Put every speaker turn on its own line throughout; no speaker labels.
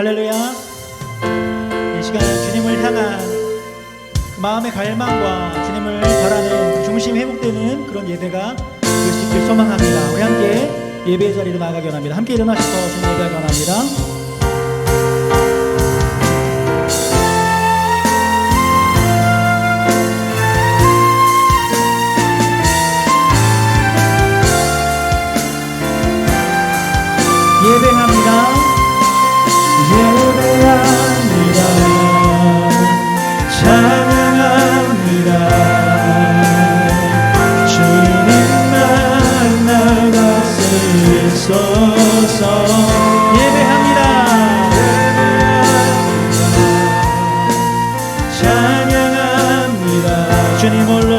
할렐루야. 이 시간 주님을 향한 마음의 갈망과 주님을 바라는 그 중심이 회복되는 그런 예배가 될 수 있길 소망합니다. 우리 함께 예배의 자리로 나아가기 원합니다. 함께 일어나셔서 주님 예배하기 원합니다. 예배합니다. 예배합니다. 찬양합니다. 주님만 날 다스리소서. 예배합니다. 찬양합니다. 주님 홀로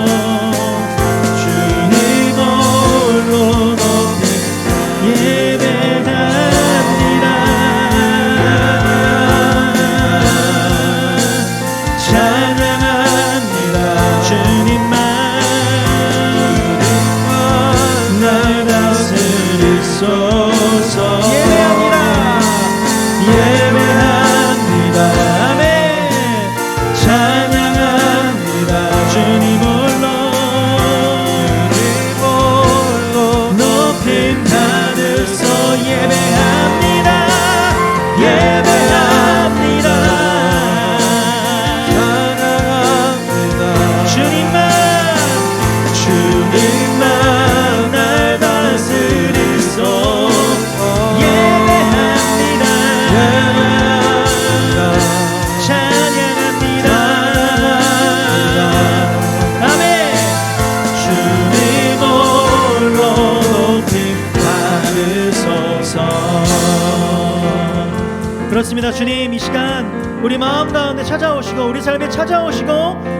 그렇습니다. 주님, 이 시간 우리 마음 가운데 찾아오시고 우리 삶에 찾아오시고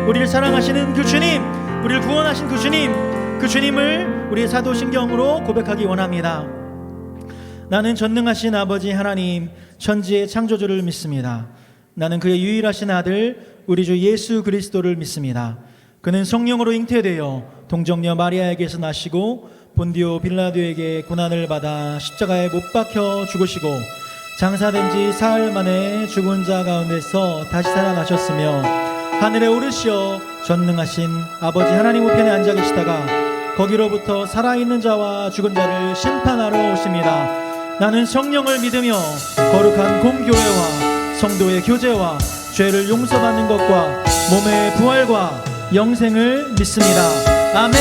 우리를 사랑하시는 그 주님, 우리를 구원하신 그 주님, 그 주님을 우리의 사도신경으로 고백하기 원합니다. 나는 전능하신 아버지 하나님, 천지의 창조주를 믿습니다. 나는 그의 유일하신 아들 우리 주 예수 그리스도를 믿습니다. 그는 성령으로 잉태되어 동정녀 마리아에게서 나시고 본디오 빌라도에게 고난을 받아 십자가에 못 박혀 죽으시고 장사된 지 사흘 만에 죽은 자 가운데서 다시 살아나셨으며 하늘에 오르시어 전능하신 아버지 하나님 우편에 앉아 계시다가 거기로부터 살아있는 자와 죽은 자를 심판하러 오십니다. 나는 성령을 믿으며 거룩한 공교회와 성도의 교제와 죄를 용서받는 것과 몸의 부활과 영생을 믿습니다. 아멘.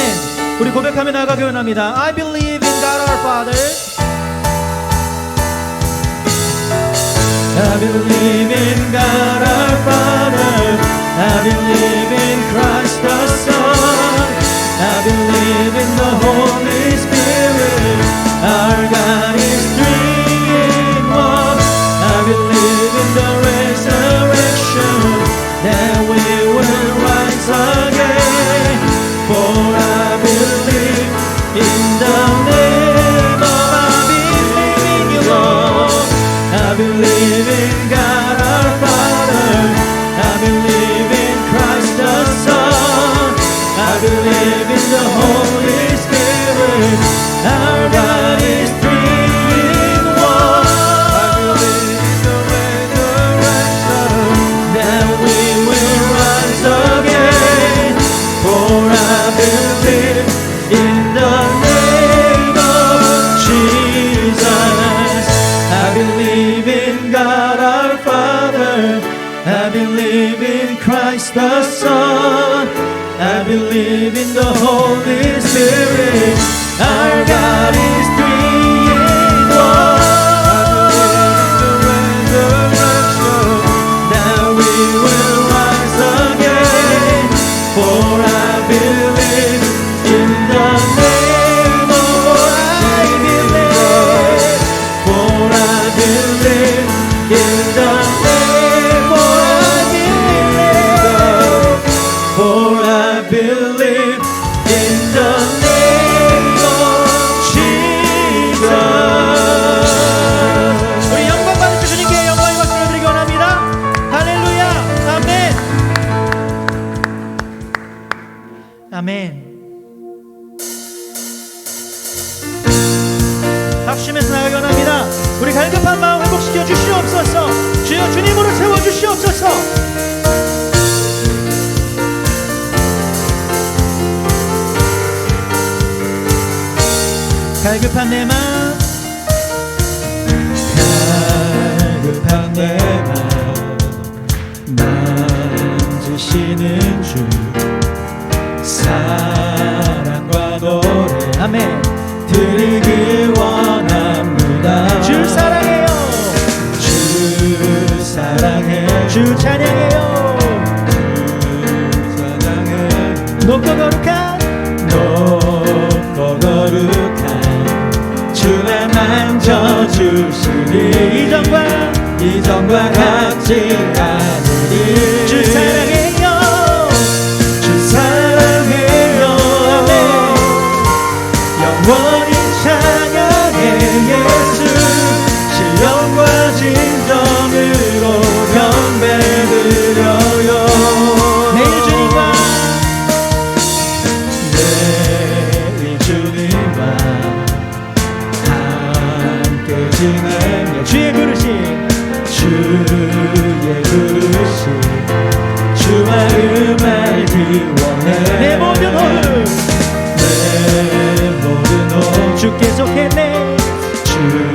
우리 고백하며 나아가기 원합니다. I believe in God our Father. I believe in God our Father. I believe in Christ the Son. I believe in the Holy Spirit. Our God is three in one. I believe in the resurrection, that we will rise again. For I believe in the name of, I believe in you, Lord. I believe in God our Father. I believe in Christ the Son. I believe in the Holy Spirit. Our God is three in one. I believe in the resurrection, that we will rise again. For I believe in the name of Jesus. I believe in God our Father. I believe in Christ the Son. I believe in the Holy Spirit. Our God is three in one. I believe in the resurrection, that we will rise again. For I believe in the name of, I believe. For I believe in the name of, I believe. For I believe in the name of Jesus. 우리 영광 받으신 주님께 영광의 박수를 드리기 원합니다. 할렐루야. 아멘. 아멘. 박수치면서 나가기 원합니다. 우리 갈급한 마음 회복시켜 주시옵소서. 주여 주님으로 채워주시옵소서. 갈급한 내 마음, 갈급한 내 마음 만지시는 주 사랑과 노래 아멘 드리길 원합니다. 주 사랑해요. 주 사랑해. 주 찬양해요. 주 찬양해. 높고 거룩한 주만 만져주시니 이전과 같지 않으리. 주 사랑해요. 주 사랑해요. 아멘. 영원히 찬양해 예수. 신령과 진정으로 경배드려요. 내일 주님과 함께 지내며 주의 부르심 주 마음 알기 원해. 내 모든 호흡 주께 속했네. 주의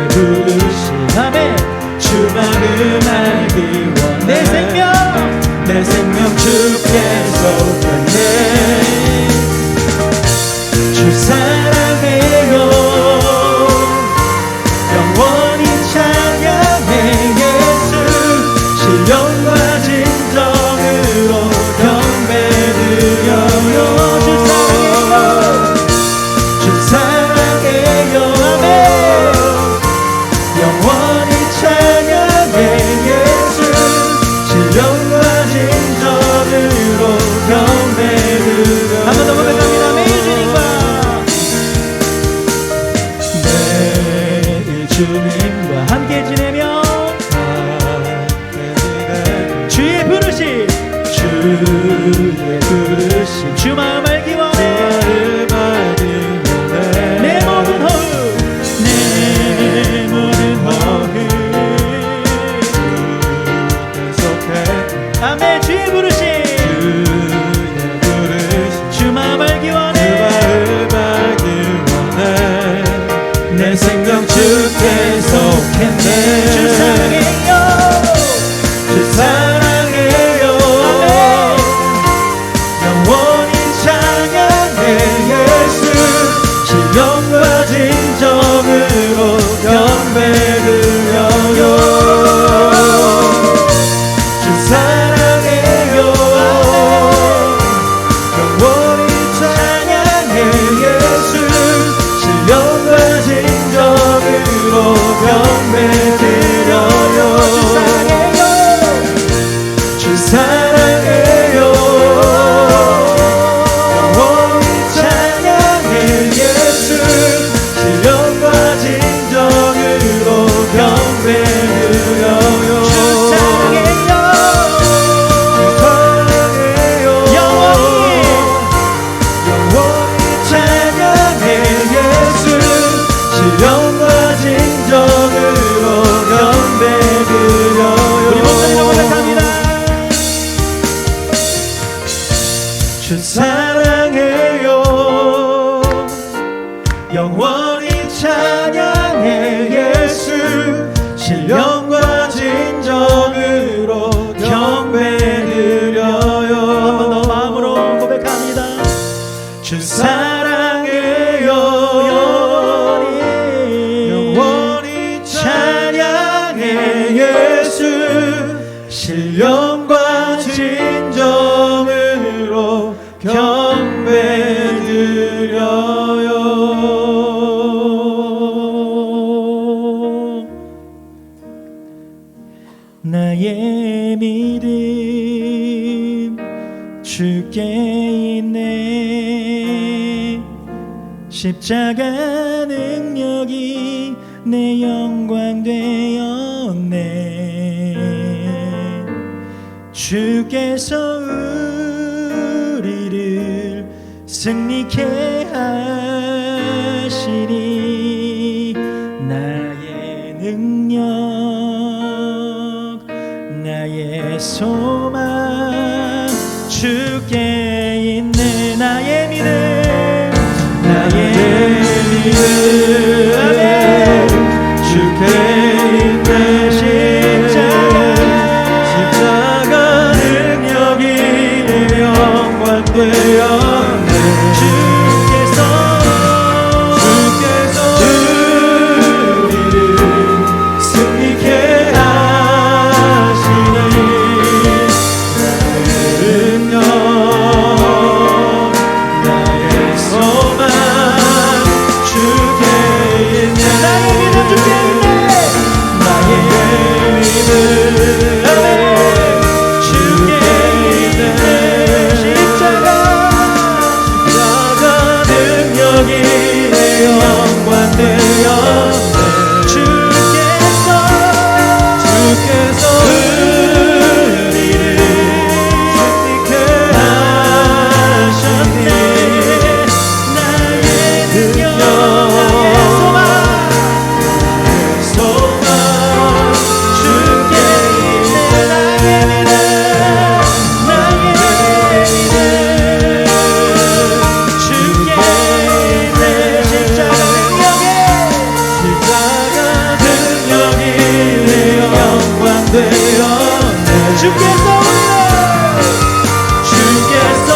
부르심 아멘. 주 마음 알기 원해. 내 생명 주께 속했네. 주 사랑해요. 영원히 찬양해 예수. 신령과 진정으로 경배드려요. 주 사랑해요. 주 사랑해요. 아멘. 영원히 찬양해 예수. 신령과 진정으로 경배드려요. 한 번 더 고백합니다. 주님과 함께 지내며 주의 부르심 주 마음 알기 원해. 내 모든 호흡 아멘. 주의 부르심 주 마음 알기 원해. 내 생명 주께 속했네. 주 사랑해요. 주 사랑해요. 아멘. 영원히 찬양해 예수. 신령과 진정으로 경배드려요. 주 사랑해요. 영원히 찬양해 예수. 신령과 진정으로 경배드려요. 주 사랑해요. 영원히 찬양해 예수. 신령과 진정으로 경배드려요. 주 사랑해요. 영원히 찬양해 예수. 신령과 진정으로 경배드려요. 우리 목사님 고백합니다. 주 사랑해요. 영원히 찬양해 예수. 신령과 진정으로 경배드려요. 한 번 더 마음으로 고백합니다. 주 사랑해요. 영원히 찬양해 예수. 신령과 진정으로 경배드려요. 나의 믿음 주께 있네. 십자가 능력이 내 영광 되었네. 주께서 우리를 승리케 하시니 나의 능력 나의 소망 주께 있네 나의 믿음 아멘 주께 있네 십자가 능력이 내 영광 되었네 주께서 우리를 승리케 하시니 나의 능력 나의 소망 주께 있네 나의 믿음 주께 있네 나의 믿음 주께 있네 십자가 능력이 내 영광 되었네 주께서 우리를 승리케 하셨네 나의 능력 나의 소망 주께 있네 나의 믿음 주께 있네 십자가 능력이 내 영광 되었네 주께서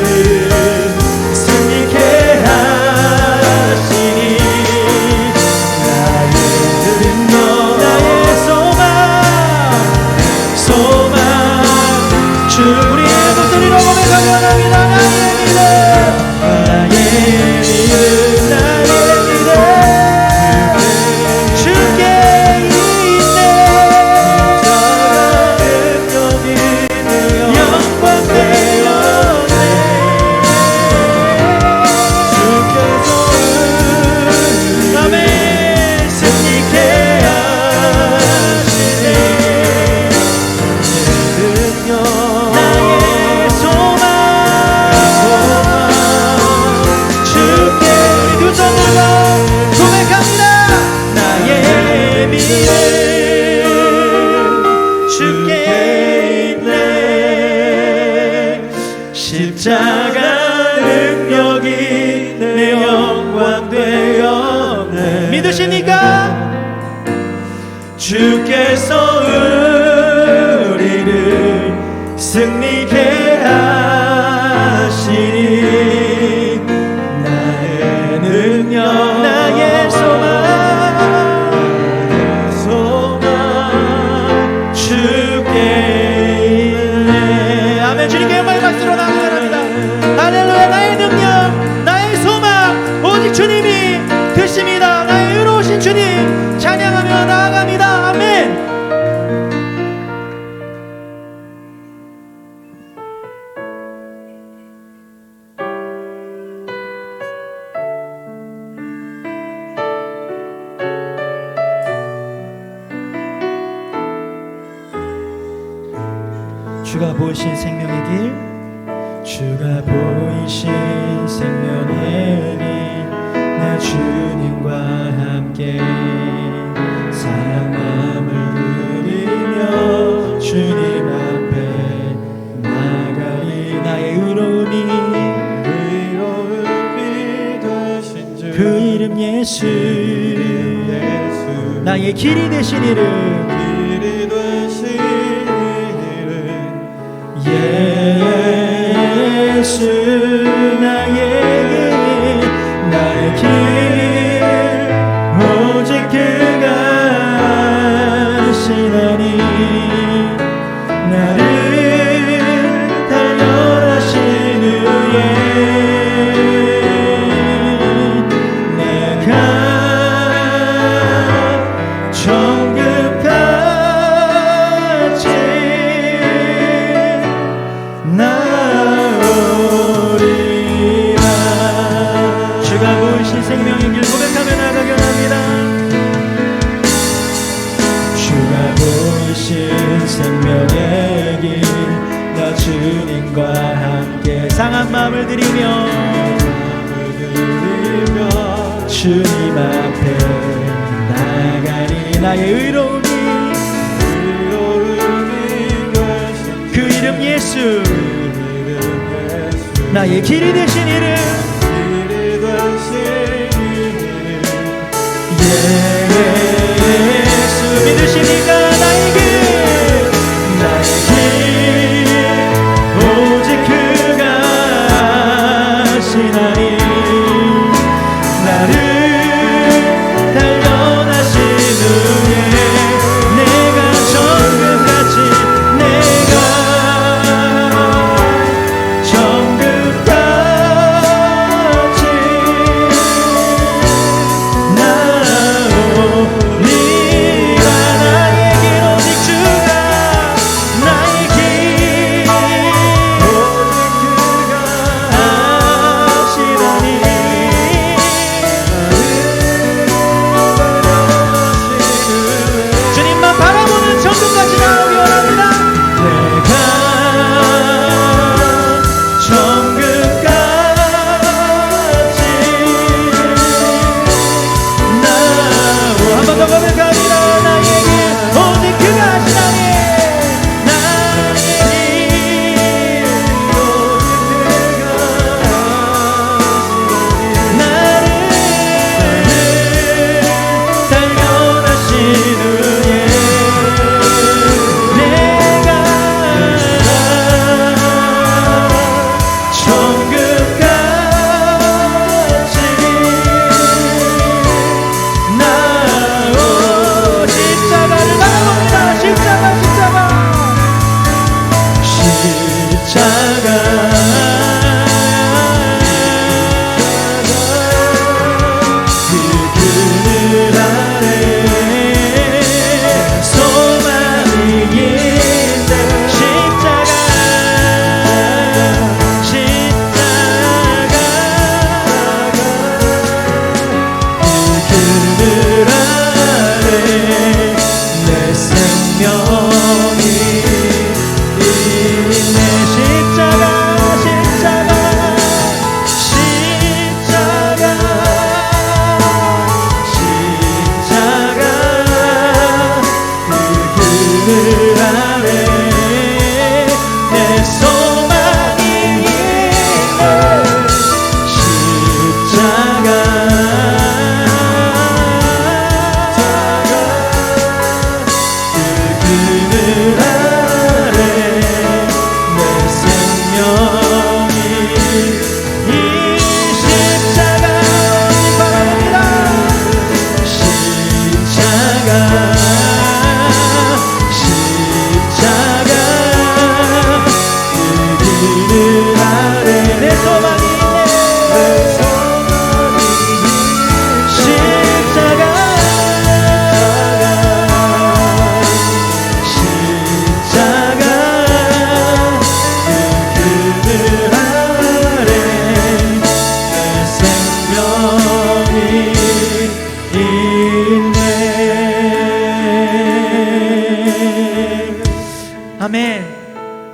우리를 승리케 하시니 나의 능력 나의 소망 주 우리의 목소리로 고백하며 나갑니다 나의 믿음 주께 있네 영광 되었네 주께서 아멘 승리케 하시네 나의 소망 주께 두 손 들고 고백합니다 나의 믿음 주께 있네 십자가 능력이 내 영광 되었네 믿으십니까? 주께서 우리를 승리케 하시니 나의 능력 나의 소망 주께 있네 아멘 주님께 영광의 박수로 나아갑니다 할렐루야 나의 능력 나의 소망 오직 주님이 되십니다 나의 의로우신 주님 찬양하며 나아갑니다 아멘 주가 보이신 생명의 길 주가 보이신 생명의 길 나 주님과 함께 사랑함을 드리며 주님 앞에 나가리 나의 의로움이 되신 주 그 이름 예수 나의 길이 되신 이름 예수 나의 길 오직 그가 하시나니 나를 달려하신 후에 내가 정금같이 나오리라 주가 보이신 생명의 길 고백하며 나가게 합니다 주가 보이신 생명의 길 나 주님과 함께 상한 마음을 드리며 주님 앞에 나가리. 나의 의로움이 그 이름 예수, 나의 길이 되신 이름, 예수 믿으십니까? 나의 길 오직 그가 하시나니 나를 단련하신 후에 내가 정금같이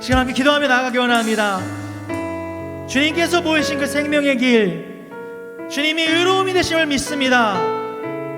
시간 함께 기도하며 나아가기 원합니다. 주님께서 보이신 그 생명의 길, 주님이 의로움이 되심을 믿습니다.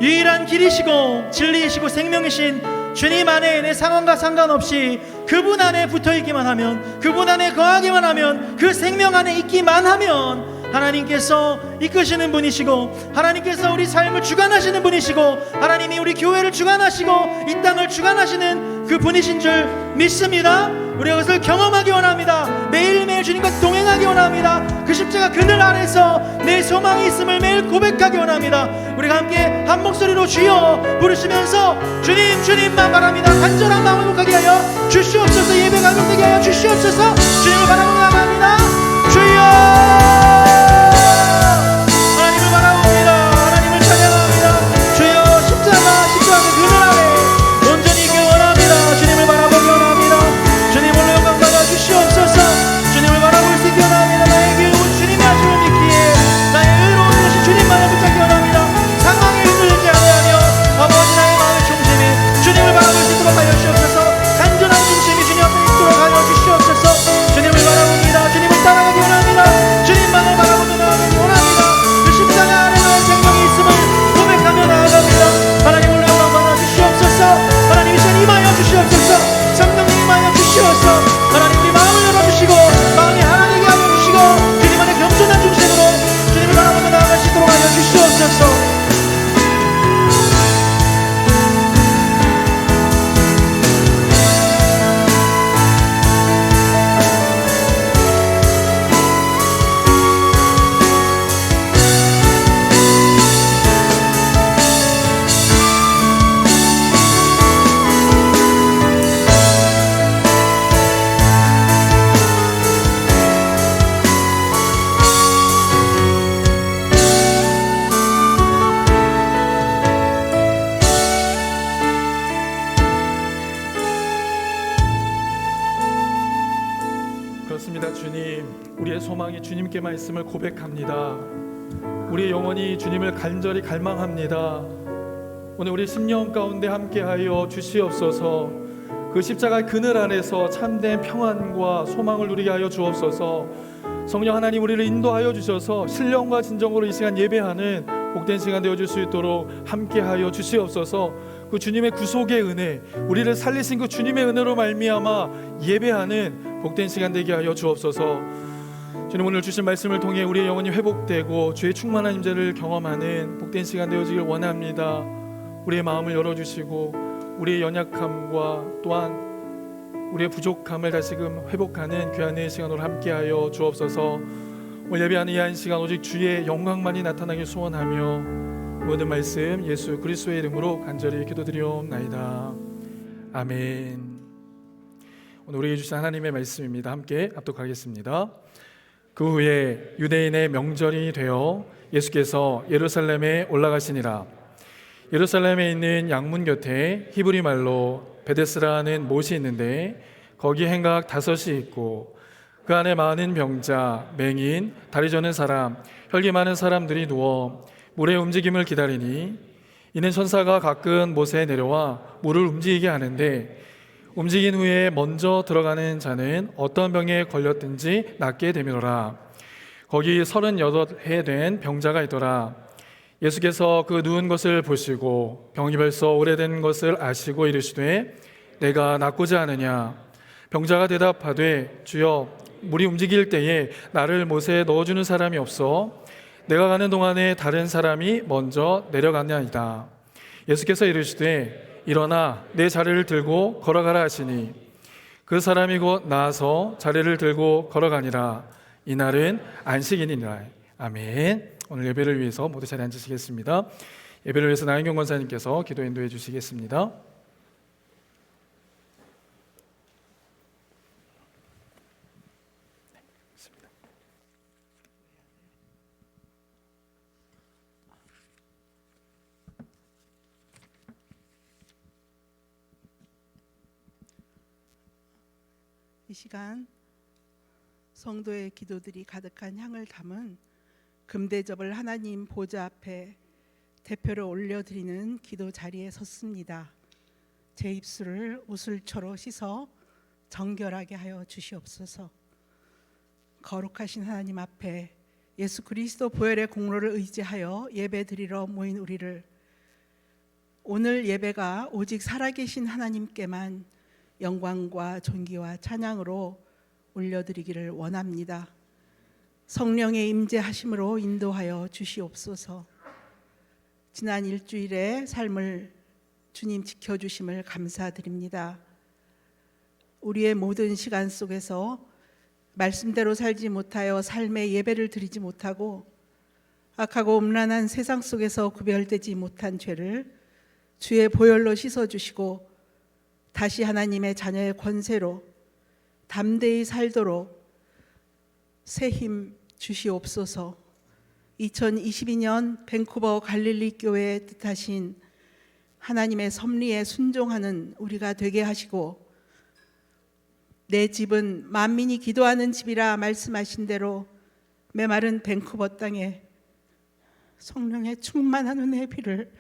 유일한 길이시고 진리이시고 생명이신 주님 안에 내 상황과 상관없이 그분 안에 붙어있기만 하면, 그분 안에 거하기만 하면, 그 생명 안에 있기만 하면 하나님께서 이끄시는 분이시고, 하나님께서 우리 삶을 주관하시는 분이시고, 하나님이 우리 교회를 주관하시고 이 땅을 주관하시는 그 분이신 줄 믿습니다. 우리가 그것을 경험하기 원합니다. 매일매일 주님과 동행하기 원합니다. 그 십자가 그늘 아래서 내 소망이 있음을 매일 고백하기 원합니다. 우리가 함께 한 목소리로 주여 부르시면서 주님 주님만 바랍니다. 간절한 마음을 회복하게 하여 주시옵소서. 예배 감동되게 하여 주시옵소서. 주님을 바라보며 나갑니다. 주여 하나님을 바라봅니다. 하나님을 찬양합니다. 주여 십자가 그 그늘 아래 온전히 있기 원합니다. 주님을 바라보기 원합니다. 주님을 영광 받아 주시옵소서. 주님을 바라볼 수 있기 원합니다. 나의 길 온 주님의 하심을 믿기에 나의 의로운 것이 주님만을 붙잡기 원합니다. 상황에 흔들리지 아니하며 아버지 나의 마음의 중심이 주님을 바라볼 수 있도록 하여 주시옵소서. 간절한 중심이 주님 앞에 있도록 하여 주시옵소서. 주님을 바라봅니다. 주님을 따라
주님께 말씀을 고백합니다. 우리의 영혼이 주님을 간절히 갈망합니다. 오늘 우리 심령 가운데 함께하여 주시옵소서. 그 십자가의 그늘 안에서 참된 평안과 소망을 누리게 하여 주옵소서. 성령 하나님, 우리를 인도하여 주셔서 신령과 진정으로 이 시간 예배하는 복된 시간 되어줄 수 있도록 함께하여 주시옵소서. 그 주님의 구속의 은혜, 우리를 살리신 그 주님의 은혜로 말미암아 예배하는 복된 시간 되게 하여 주옵소서. 주님, 오늘 주신 말씀을 통해 우리의 영혼이 회복되고 주의 충만한 임재를 경험하는 복된 시간 되어지길 원합니다. 우리의 마음을 열어주시고 우리의 연약함과 또한 우리의 부족함을 다시금 회복하는 귀한 시간으로 함께하여 주옵소서. 오늘 예배하는 이 한 시간 오직 주의 영광만이 나타나길 소원하며 모든 말씀 예수 그리스도의 이름으로 간절히 기도드리옵나이다. 아멘. 오늘 우리에게 주신 하나님의 말씀입니다. 함께 합독하겠습니다. 그 후에 유대인의 명절이 되어 예수께서 예루살렘에 올라가시니라. 예루살렘에 있는 양문 곁에 히브리 말로 베데스라는 못이 있는데 거기 행각 5이 있고 그 안에 많은 병자, 맹인, 다리 저는 사람, 혈기 많은 사람들이 누워 물의 움직임을 기다리니 이는 천사가 가끔 못에 내려와 물을 움직이게 하는데 움직인 후에 먼저 들어가는 자는 어떤 병에 걸렸든지 낫게 되미로라. 거기 38해 된 병자가 있더라. 예수께서 그 누운 것을 보시고 병이 벌써 오래된 것을 아시고 이르시되 내가 낫고자 하느냐. 병자가 대답하되 주여, 물이 움직일 때에 나를 못에 넣어주는 사람이 없어 내가 가는 동안에 다른 사람이 먼저 내려갔나이다. 예수께서 이르시되 일어나 내 자리를 들고 걸어가라 하시니 그 사람이 곧 나아서 자리를 들고 걸어가니라. 이날은 안식일이니라. 아멘. 오늘 예배를 위해서 모두 자리에 앉으시겠습니다. 예배를 위해서 나영경 권사님께서 기도 인도해 주시겠습니다.
이 시간 성도의 기도들이 가득한 향을 담은 금대접을 하나님 보좌 앞에 대표로 올려드리는 기도 자리에 섰습니다. 제 입술을 우슬초로 씻어 정결하게 하여 주시옵소서. 거룩하신 하나님 앞에 예수 그리스도 보혈의 공로를 의지하여 예배드리러 모인 우리를 오늘 예배가 오직 살아계신 하나님께만 영광과 존귀와 찬양으로 올려드리기를 원합니다. 성령의 임재하심으로 인도하여 주시옵소서. 지난 일주일의 삶을 주님 지켜주심을 감사드립니다. 우리의 모든 시간 속에서 말씀대로 살지 못하여 삶의 예배를 드리지 못하고 악하고 음란한 세상 속에서 구별되지 못한 죄를 주의 보혈로 씻어주시고 다시 하나님의 자녀의 권세로 담대히 살도록 새 힘 주시옵소서. 2022년 밴쿠버 갈릴리 교회의 뜻하신 하나님의 섭리에 순종하는 우리가 되게 하시고 내 집은 만민이 기도하는 집이라 말씀하신 대로 메마른 밴쿠버 땅에 성령의 충만한 은혜의 비를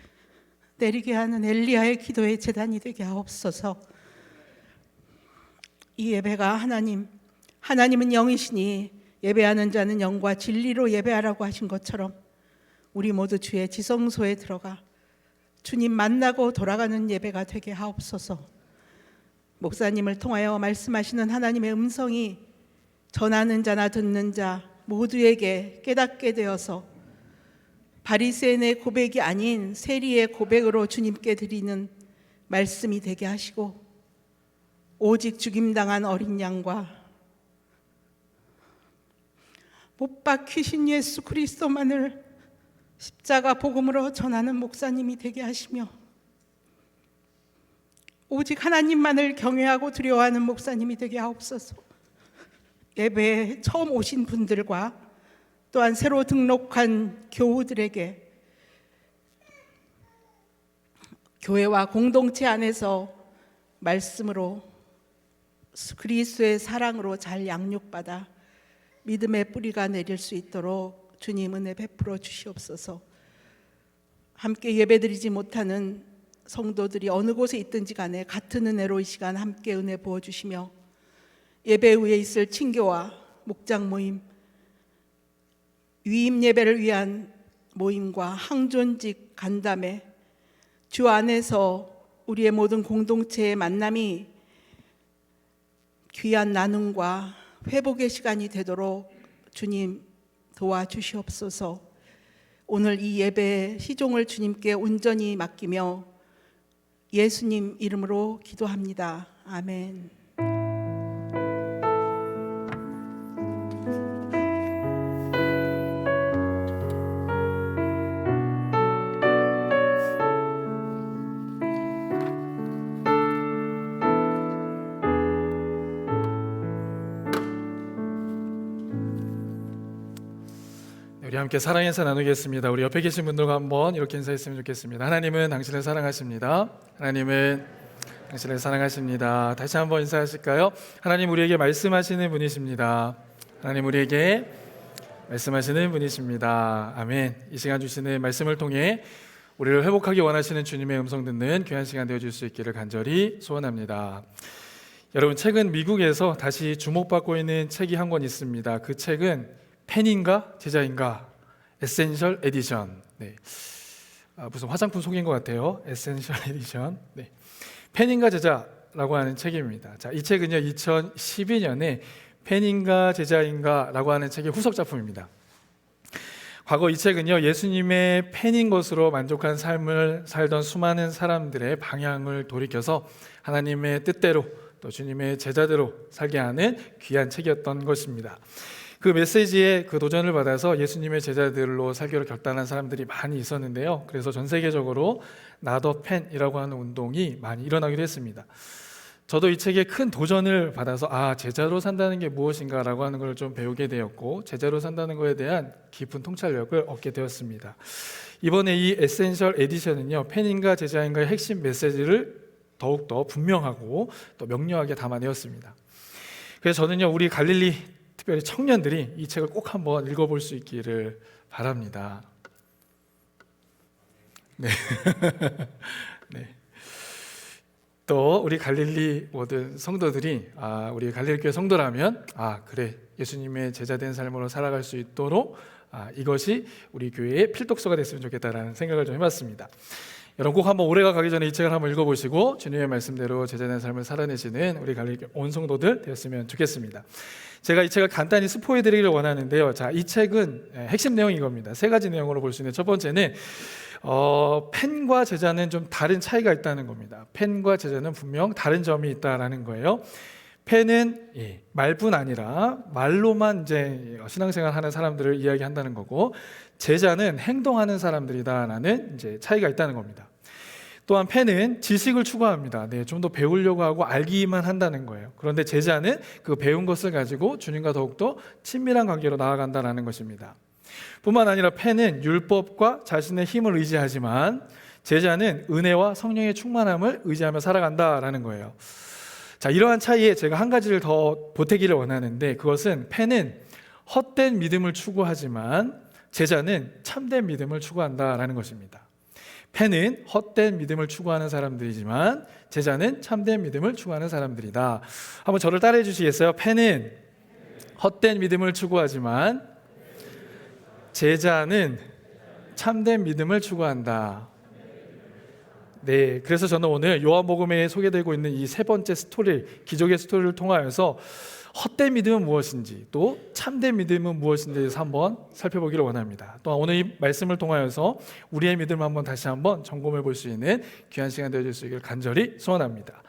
내리게 하는 엘리야의 기도의 제단이 되게 하옵소서. 이 예배가 하나님은 영이시니 예배하는 자는 영과 진리로 예배하라고 하신 것처럼 우리 모두 주의 지성소에 들어가 주님 만나고 돌아가는 예배가 되게 하옵소서. 목사님을 통하여 말씀하시는 하나님의 음성이 전하는 자나 듣는 자 모두에게 깨닫게 되어서 바리새인의 고백이 아닌 세리의 고백으로 주님께 드리는 말씀이 되게 하시고 오직 죽임당한 어린 양과 못 박히신 예수 그리스도만을 십자가 복음으로 전하는 목사님이 되게 하시며 오직 하나님만을 경외하고 두려워하는 목사님이 되게 하옵소서. 예배에 처음 오신 분들과 또한 새로 등록한 교우들에게 교회와 공동체 안에서 말씀으로 그리스도의 사랑으로 잘 양육받아 믿음의 뿌리가 내릴 수 있도록 주님 은혜 베풀어 주시옵소서. 함께 예배드리지 못하는 성도들이 어느 곳에 있든지 간에 같은 은혜로 이 시간 함께 은혜 부어주시며 예배 후에 있을 친교와 목장 모임, 위임 예배를 위한 모임과 항존직 간담회, 주 안에서 우리의 모든 공동체의 만남이 귀한 나눔과 회복의 시간이 되도록 주님 도와주시옵소서. 오늘 이 예배 시종을 주님께 온전히 맡기며 예수님 이름으로 기도합니다. 아멘.
우리 함께 사랑해서 나누겠습니다. 우리 옆에 계신 분들과 한번 이렇게 인사했으면 좋겠습니다. 하나님은 당신을 사랑하십니다. 하나님은 당신을 사랑하십니다. 다시 한번 인사하실까요? 하나님 우리에게 말씀하시는 분이십니다. 하나님 우리에게 말씀하시는 분이십니다. 아멘. 이 시간 주시는 말씀을 통해 우리를 회복하기 원하시는 주님의 음성 듣는 귀한 시간 되어줄 수 있기를 간절히 소원합니다. 여러분, 최근 미국에서 다시 주목받고 있는 책이 한 권 있습니다. 그 책은 펜인가 제자인가 에센셜 에디션. 네. 무슨 화장품 속인 것 같아요. 에센셜 에디션. 네. 펜인가 제자라고 하는 책입니다. 자, 이 책은요 2012년에 펜인가 제자인가라고 하는 책의 후속 작품입니다. 과거 이 책은요 예수님의 펜인 것으로 만족한 삶을 살던 수많은 사람들의 방향을 돌이켜서 하나님의 뜻대로 또 주님의 제자대로 살게 하는 귀한 책이었던 것입니다. 그 메시지에 그 도전을 받아서 예수님의 제자들로 살기로 결단한 사람들이 많이 있었는데요. 그래서 전 세계적으로 나더 펜이라고 하는 운동이 많이 일어나기도 했습니다. 저도 이 책에 큰 도전을 받아서 제자로 산다는 게 무엇인가라고 하는 걸 좀 배우게 되었고 제자로 산다는 것에 대한 깊은 통찰력을 얻게 되었습니다. 이번에 이 에센셜 에디션은요 펜인가 제자인가의 핵심 메시지를 더욱더 분명하고 또 명료하게 담아내었습니다. 그래서 저는요 우리 갈릴리 특별히 청년들이 이 책을 꼭 한번 읽어볼 수 있기를 바랍니다. 네. 네. 또 우리 갈릴리 모든 성도들이 우리 갈릴리 교회 성도라면 그래 예수님의 제자된 삶으로 살아갈 수 있도록 이것이 우리 교회의 필독서가 됐으면 좋겠다라는 생각을 좀 해봤습니다. 여러분 꼭 한번 올해가 가기 전에 이 책을 한번 읽어보시고 주님의 말씀대로 제자된 삶을 살아내시는 우리 갈릴리 온 성도들 되었으면 좋겠습니다. 제가 이 책을 간단히 스포해드리기를 원하는데요. 자, 이 책은 핵심 내용이 이겁니다. 세 가지 내용으로 볼 수 있는데 첫 번째는 펜과 제자는 좀 다른 차이가 있다는 겁니다. 펜과 제자는 분명 다른 점이 있다라는 거예요. 펜은 말뿐 아니라 말로만 이제 신앙생활 하는 사람들을 이야기한다는 거고 제자는 행동하는 사람들이다라는 이제 차이가 있다는 겁니다. 또한 펜은 지식을 추구합니다. 좀 더 배우려고 하고 알기만 한다는 거예요. 그런데 제자는 그 배운 것을 가지고 주님과 더욱더 친밀한 관계로 나아간다는 것입니다. 뿐만 아니라 펜은 율법과 자신의 힘을 의지하지만 제자는 은혜와 성령의 충만함을 의지하며 살아간다라는 거예요. 자, 이러한 차이에 제가 한 가지를 더 보태기를 원하는데 그것은 펜은 헛된 믿음을 추구하지만 제자는 참된 믿음을 추구한다라는 것입니다. 펜은 헛된 믿음을 추구하는 사람들이지만 제자는 참된 믿음을 추구하는 사람들이다. 한번 저를 따라해 주시겠어요? 펜은 헛된 믿음을 추구하지만 제자는 참된 믿음을 추구한다. 네, 그래서 저는 오늘 요한복음에 소개되고 있는 이 세 번째 스토리, 기적의 스토리를 통하여서 헛된 믿음은 무엇인지 또 참된 믿음은 무엇인지에 대해서 한번 살펴보기를 원합니다. 또한 오늘 이 말씀을 통하여서 우리의 믿음을 한번 다시 한번 점검해 볼 수 있는 귀한 시간 되어줄 수 있기를 간절히 소원합니다.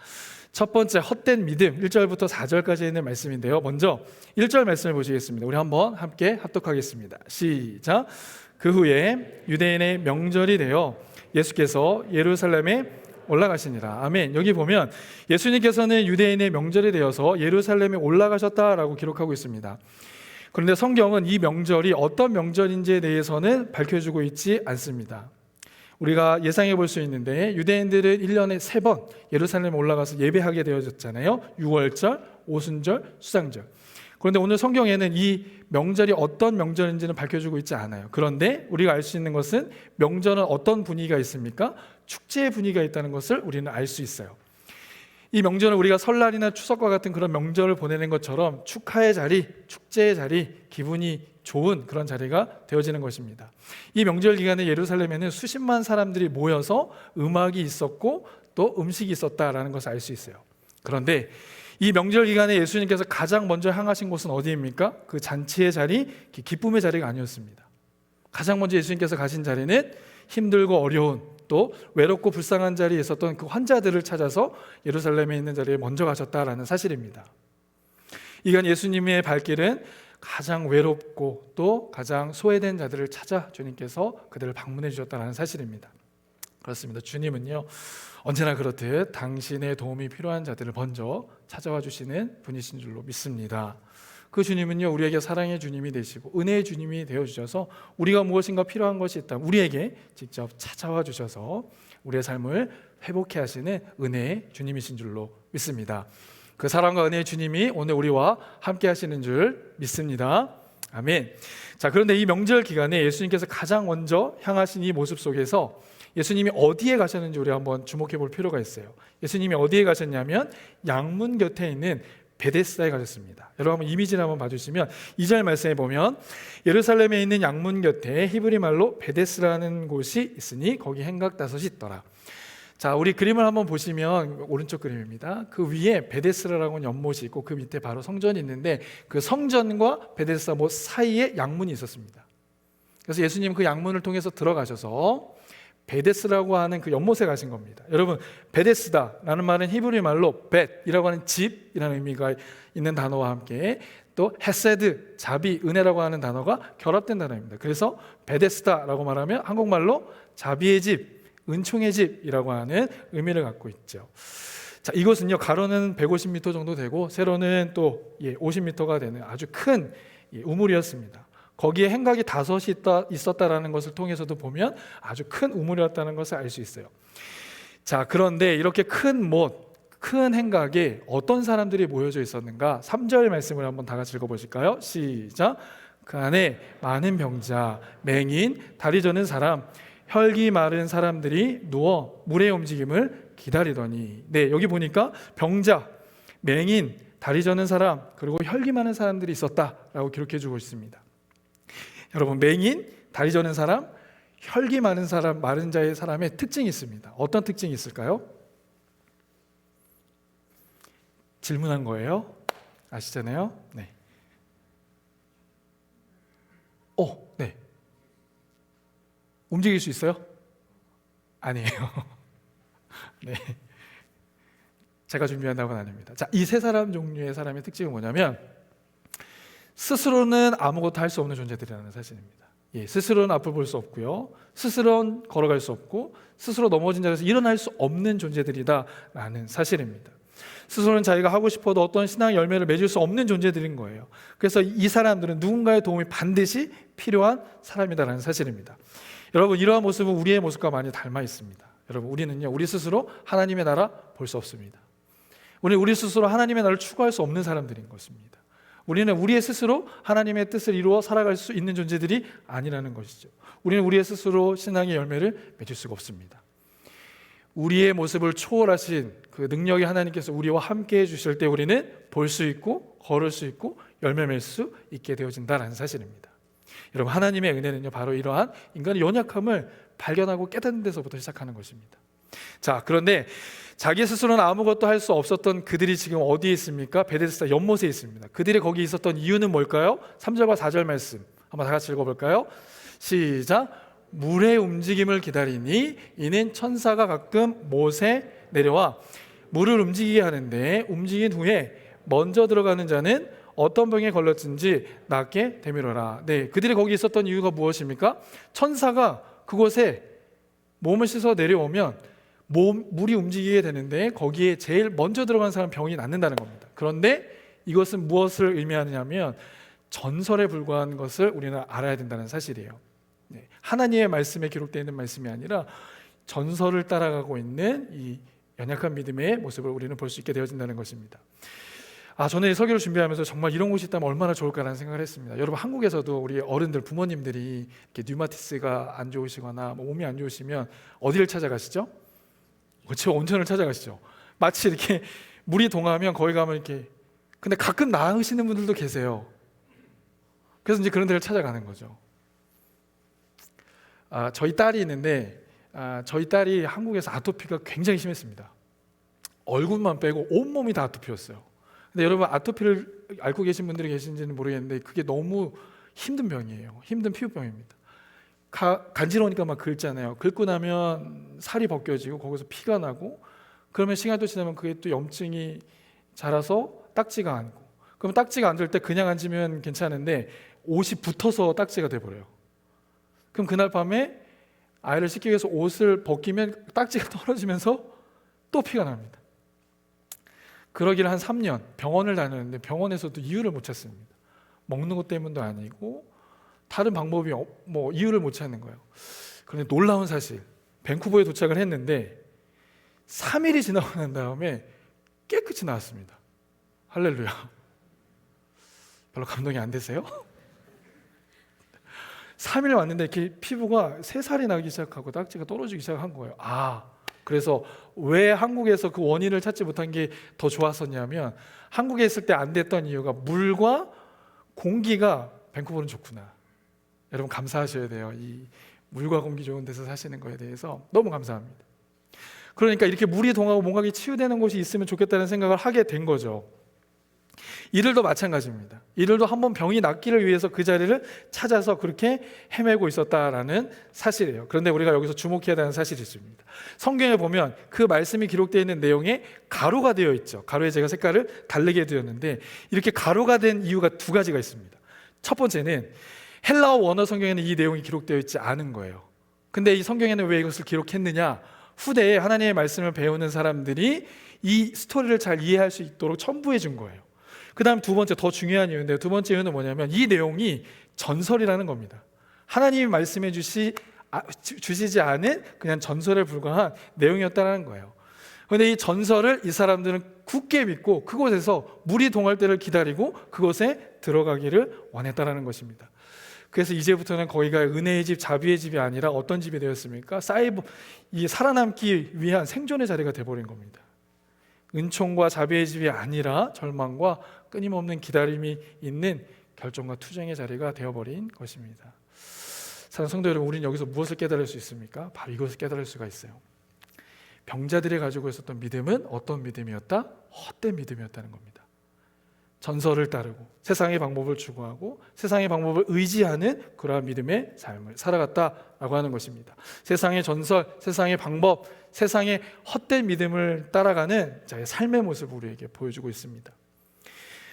첫 번째 헛된 믿음 1절부터 4절까지 있는 말씀인데요. 먼저 1절 말씀을 보시겠습니다. 우리 한번 함께 합독하겠습니다. 시작. 그 후에 유대인의 명절이 되어 예수께서 예루살렘에 올라가시니라. 아멘. 여기 보면 예수님께서는 유대인의 명절이 되어서 예루살렘에 올라가셨다라고 기록하고 있습니다. 그런데 성경은 이 명절이 어떤 명절인지에 대해서는 밝혀주고 있지 않습니다. 우리가 예상해 볼 수 있는데 유대인들은 1년에 3번 예루살렘에 올라가서 예배하게 되어졌잖아요. 6월절, 오순절, 수장절. 그런데 오늘 성경에는 이 명절이 어떤 명절인지는 밝혀주고 있지 않아요. 그런데 우리가 알 수 있는 것은 명절은 어떤 분위기가 있습니까? 축제의 분위기가 있다는 것을 우리는 알 수 있어요. 이 명절은 우리가 설날이나 추석과 같은 그런 명절을 보내는 것처럼 축하의 자리, 축제의 자리, 기분이 좋은 그런 자리가 되어지는 것입니다. 이 명절 기간에 예루살렘에는 수십만 사람들이 모여서 음악이 있었고 또 음식이 있었다라는 것을 알 수 있어요. 그런데 이 명절 기간에 예수님께서 가장 먼저 향하신 곳은 어디입니까? 그 잔치의 자리, 기쁨의 자리가 아니었습니다. 가장 먼저 예수님께서 가신 자리는 힘들고 어려운, 또 외롭고 불쌍한 자리에 있었던 그 환자들을 찾아서 예루살렘에 있는 자리에 먼저 가셨다라는 사실입니다. 이간 예수님의 발길은 가장 외롭고 또 가장 소외된 자들을 찾아 주님께서 그들을 방문해 주셨다는 사실입니다. 그렇습니다. 주님은요, 언제나 그렇듯 당신의 도움이 필요한 자들을 먼저 찾아와 주시는 분이신 줄로 믿습니다. 그 주님은요, 우리에게 사랑의 주님이 되시고 은혜의 주님이 되어주셔서 우리가 무엇인가 필요한 것이 있다면 우리에게 직접 찾아와 주셔서 우리의 삶을 회복해 하시는 은혜의 주님이신 줄로 믿습니다. 그 사랑과 은혜의 주님이 오늘 우리와 함께 하시는 줄 믿습니다. 아멘. 자, 그런데 이 명절 기간에 예수님께서 가장 먼저 향하신 이 모습 속에서 예수님이 어디에 가셨는지 우리 한번 주목해 볼 필요가 있어요. 예수님이 어디에 가셨냐면 양문 곁에 있는 베데스다에 가셨습니다. 여러분 한번 이미지를 한번 봐주시면 2절 말씀에 보면 예루살렘에 있는 양문 곁에 히브리 말로 베데스라는 곳이 있으니 거기 행각 5이 있더라. 자, 우리 그림을 한번 보시면 오른쪽 그림입니다. 그 위에 베데스라라고 하는 연못이 있고 그 밑에 바로 성전이 있는데 그 성전과 베데스다 못 사이에 양문이 있었습니다. 그래서 예수님은 그 양문을 통해서 들어가셔서 베데스라고 하는 그 연못에 가신 겁니다. 여러분, 베데스다라는 말은 히브리 말로 벳이라고 하는 집이라는 의미가 있는 단어와 함께 또 헤세드, 자비, 은혜라고 하는 단어가 결합된 단어입니다. 그래서 베데스다라고 말하면 한국말로 자비의 집, 은총의 집이라고 하는 의미를 갖고 있죠. 자, 이곳은요, 가로는 150m 정도 되고 세로는 또 50m가 되는 아주 큰 우물이었습니다. 거기에 행각이 5이 있었다라는 것을 통해서도 보면 아주 큰 우물이었다는 것을 알 수 있어요. 자, 그런데 이렇게 큰 못, 큰 행각에 어떤 사람들이 모여져 있었는가? 3절 말씀을 한번 다 같이 읽어보실까요? 시작. 그 안에 많은 병자, 맹인, 다리 저는 사람, 혈기 마른 사람들이 누워 물의 움직임을 기다리더니. 네, 여기 보니까 병자, 맹인, 다리 저는 사람, 그리고 혈기 많은 사람들이 있었다라고 기록해 주고 있습니다. 여러분, 맹인, 다리 저는 사람, 혈기 많은 사람, 마른 자의 사람의 특징이 있습니다. 어떤 특징이 있을까요? 질문한 거예요. 아시잖아요. 네. 네. 움직일 수 있어요? 아니에요. 네. 제가 준비한 답은 아닙니다. 자, 이 세 사람 종류의 사람의 특징은 뭐냐면 스스로는 아무것도 할 수 없는 존재들이라는 사실입니다. 스스로는 앞을 볼 수 없고요, 스스로는 걸어갈 수 없고, 스스로 넘어진 자리에서 일어날 수 없는 존재들이다라는 사실입니다. 스스로는 자기가 하고 싶어도 어떤 신앙의 열매를 맺을 수 없는 존재들인 거예요. 그래서 이 사람들은 누군가의 도움이 반드시 필요한 사람이다라는 사실입니다. 여러분, 이러한 모습은 우리의 모습과 많이 닮아 있습니다. 여러분, 우리는요, 우리 스스로 하나님의 나라 볼 수 없습니다. 우리 스스로 하나님의 나라를 추구할 수 없는 사람들인 것입니다. 우리는 우리의 스스로 하나님의 뜻을 이루어 살아갈 수 있는 존재들이 아니라는 것이죠. 우리는 우리의 스스로 신앙의 열매를 맺을 수가 없습니다. 우리의 모습을 초월하신 그 능력의 하나님께서 우리와 함께 해주실 때 우리는 볼 수 있고 걸을 수 있고 열매 맺을 수 있게 되어진다는 사실입니다. 여러분, 하나님의 은혜는요, 바로 이러한 인간의 연약함을 발견하고 깨닫는 데서부터 시작하는 것입니다. 자, 그런데 자기 스스로는 아무것도 할 수 없었던 그들이 지금 어디에 있습니까? 베데스다 연못에 있습니다. 그들이 거기 있었던 이유는 뭘까요? 3절과 4절 말씀 한번 다 같이 읽어볼까요? 시작. 물의 움직임을 기다리니 이는 천사가 가끔 못에 내려와 물을 움직이게 하는데 움직인 후에 먼저 들어가는 자는 어떤 병에 걸렸든지 낫게 되밀어라. 네, 그들이 거기 있었던 이유가 무엇입니까? 천사가 그곳에 몸을 씻어 내려오면 물이 움직이게 되는데 거기에 제일 먼저 들어간 사람 병이 낫는다는 겁니다. 그런데 이것은 무엇을 의미하느냐면 전설에 불과한 것을 우리는 알아야 된다는 사실이에요. 네, 하나님의 말씀에 기록되어 있는 말씀이 아니라 전설을 따라가고 있는 이 연약한 믿음의 모습을 우리는 볼 수 있게 되어진다는 것입니다. 저는 이 설교를 준비하면서 정말 이런 곳이 있다면 얼마나 좋을까라는 생각을 했습니다. 여러분, 한국에서도 우리 어른들, 부모님들이 이렇게 류마티스가 안 좋으시거나 몸이 안 좋으시면 어디를 찾아가시죠? 그렇죠, 온천을 찾아가시죠. 마치 이렇게 물이 동하면 거기 가면 이렇게, 근데 가끔 나으시는 분들도 계세요. 그래서 이제 그런 데를 찾아가는 거죠. 저희 딸이 있는데 저희 딸이 한국에서 아토피가 굉장히 심했습니다. 얼굴만 빼고 온몸이 다 아토피였어요. 근데 여러분, 아토피를 앓고 계신 분들이 계신지는 모르겠는데 그게 너무 힘든 병이에요. 힘든 피부병입니다. 간지러우니까 막 긁잖아요. 긁고 나면 살이 벗겨지고 거기서 피가 나고, 그러면 시간이 지나면 그게 또 염증이 자라서 딱지가 앉고, 그럼 딱지가 앉을 때 그냥 앉으면 괜찮은데 옷이 붙어서 딱지가 돼버려요. 그럼 그날 밤에 아이를 씻기 위해서 옷을 벗기면 딱지가 떨어지면서 또 피가 납니다. 그러기를 한 3년 병원을 다녔는데 병원에서도 이유를 못 찾습니다. 먹는 것 때문도 아니고 다른 방법이 이유를 못 찾는 거예요. 그런데 놀라운 사실, 밴쿠버에 도착을 했는데 3일이 지나고 난 다음에 깨끗이 나았습니다. 할렐루야. 별로 감동이 안 되세요? 3일 왔는데 이렇게 피부가 새살이 나기 시작하고 딱지가 떨어지기 시작한 거예요. 그래서 왜 한국에서 그 원인을 찾지 못한 게 더 좋았었냐면, 한국에 있을 때 안 됐던 이유가 물과 공기가 밴쿠버는 좋구나. 여러분, 감사하셔야 돼요. 이 물과 공기 좋은 데서 사시는 거에 대해서 너무 감사합니다. 그러니까 이렇게 물이 동하고 뭔가 치유되는 곳이 있으면 좋겠다는 생각을 하게 된 거죠. 이들도 마찬가지입니다. 이들도 한번 병이 낫기를 위해서 그 자리를 찾아서 그렇게 헤매고 있었다라는 사실이에요. 그런데 우리가 여기서 주목해야 되는 사실이 있습니다. 성경에 보면 그 말씀이 기록되어 있는 내용에 가로가 되어 있죠. 가로에 제가 색깔을 다르게 되었는데, 이렇게 가로가 된 이유가 두 가지가 있습니다. 첫 번째는 헬라어 원어 성경에는 이 내용이 기록되어 있지 않은 거예요. 근데 이 성경에는 왜 이것을 기록했느냐? 후대에 하나님의 말씀을 배우는 사람들이 이 스토리를 잘 이해할 수 있도록 첨부해 준 거예요. 그 다음 두 번째, 더 중요한 이유인데요. 두 번째 이유는 뭐냐면 이 내용이 전설이라는 겁니다. 하나님이 말씀해 주시지 않은 그냥 전설에 불과한 내용이었다는 거예요. 그런데 이 전설을 이 사람들은 굳게 믿고 그곳에서 물이 동할 때를 기다리고 그곳에 들어가기를 원했다는 것입니다. 그래서 이제부터는 거기가 은혜의 집, 자비의 집이 아니라 어떤 집이 되었습니까? 이 살아남기 위한 생존의 자리가 되어버린 겁니다. 은총과 자비의 집이 아니라 절망과 끊임없는 기다림이 있는 결정과 투쟁의 자리가 되어버린 것입니다. 사랑하는 성도 여러분, 우리는 여기서 무엇을 깨달을 수 있습니까? 바로 이것을 깨달을 수가 있어요. 병자들이 가지고 있었던 믿음은 어떤 믿음이었다? 헛된 믿음이었다는 겁니다. 전설을 따르고 세상의 방법을 추구하고 세상의 방법을 의지하는 그러한 믿음의 삶을 살아갔다라고 하는 것입니다. 세상의 전설, 세상의 방법, 세상의 헛된 믿음을 따라가는 자의 삶의 모습을 우리에게 보여주고 있습니다.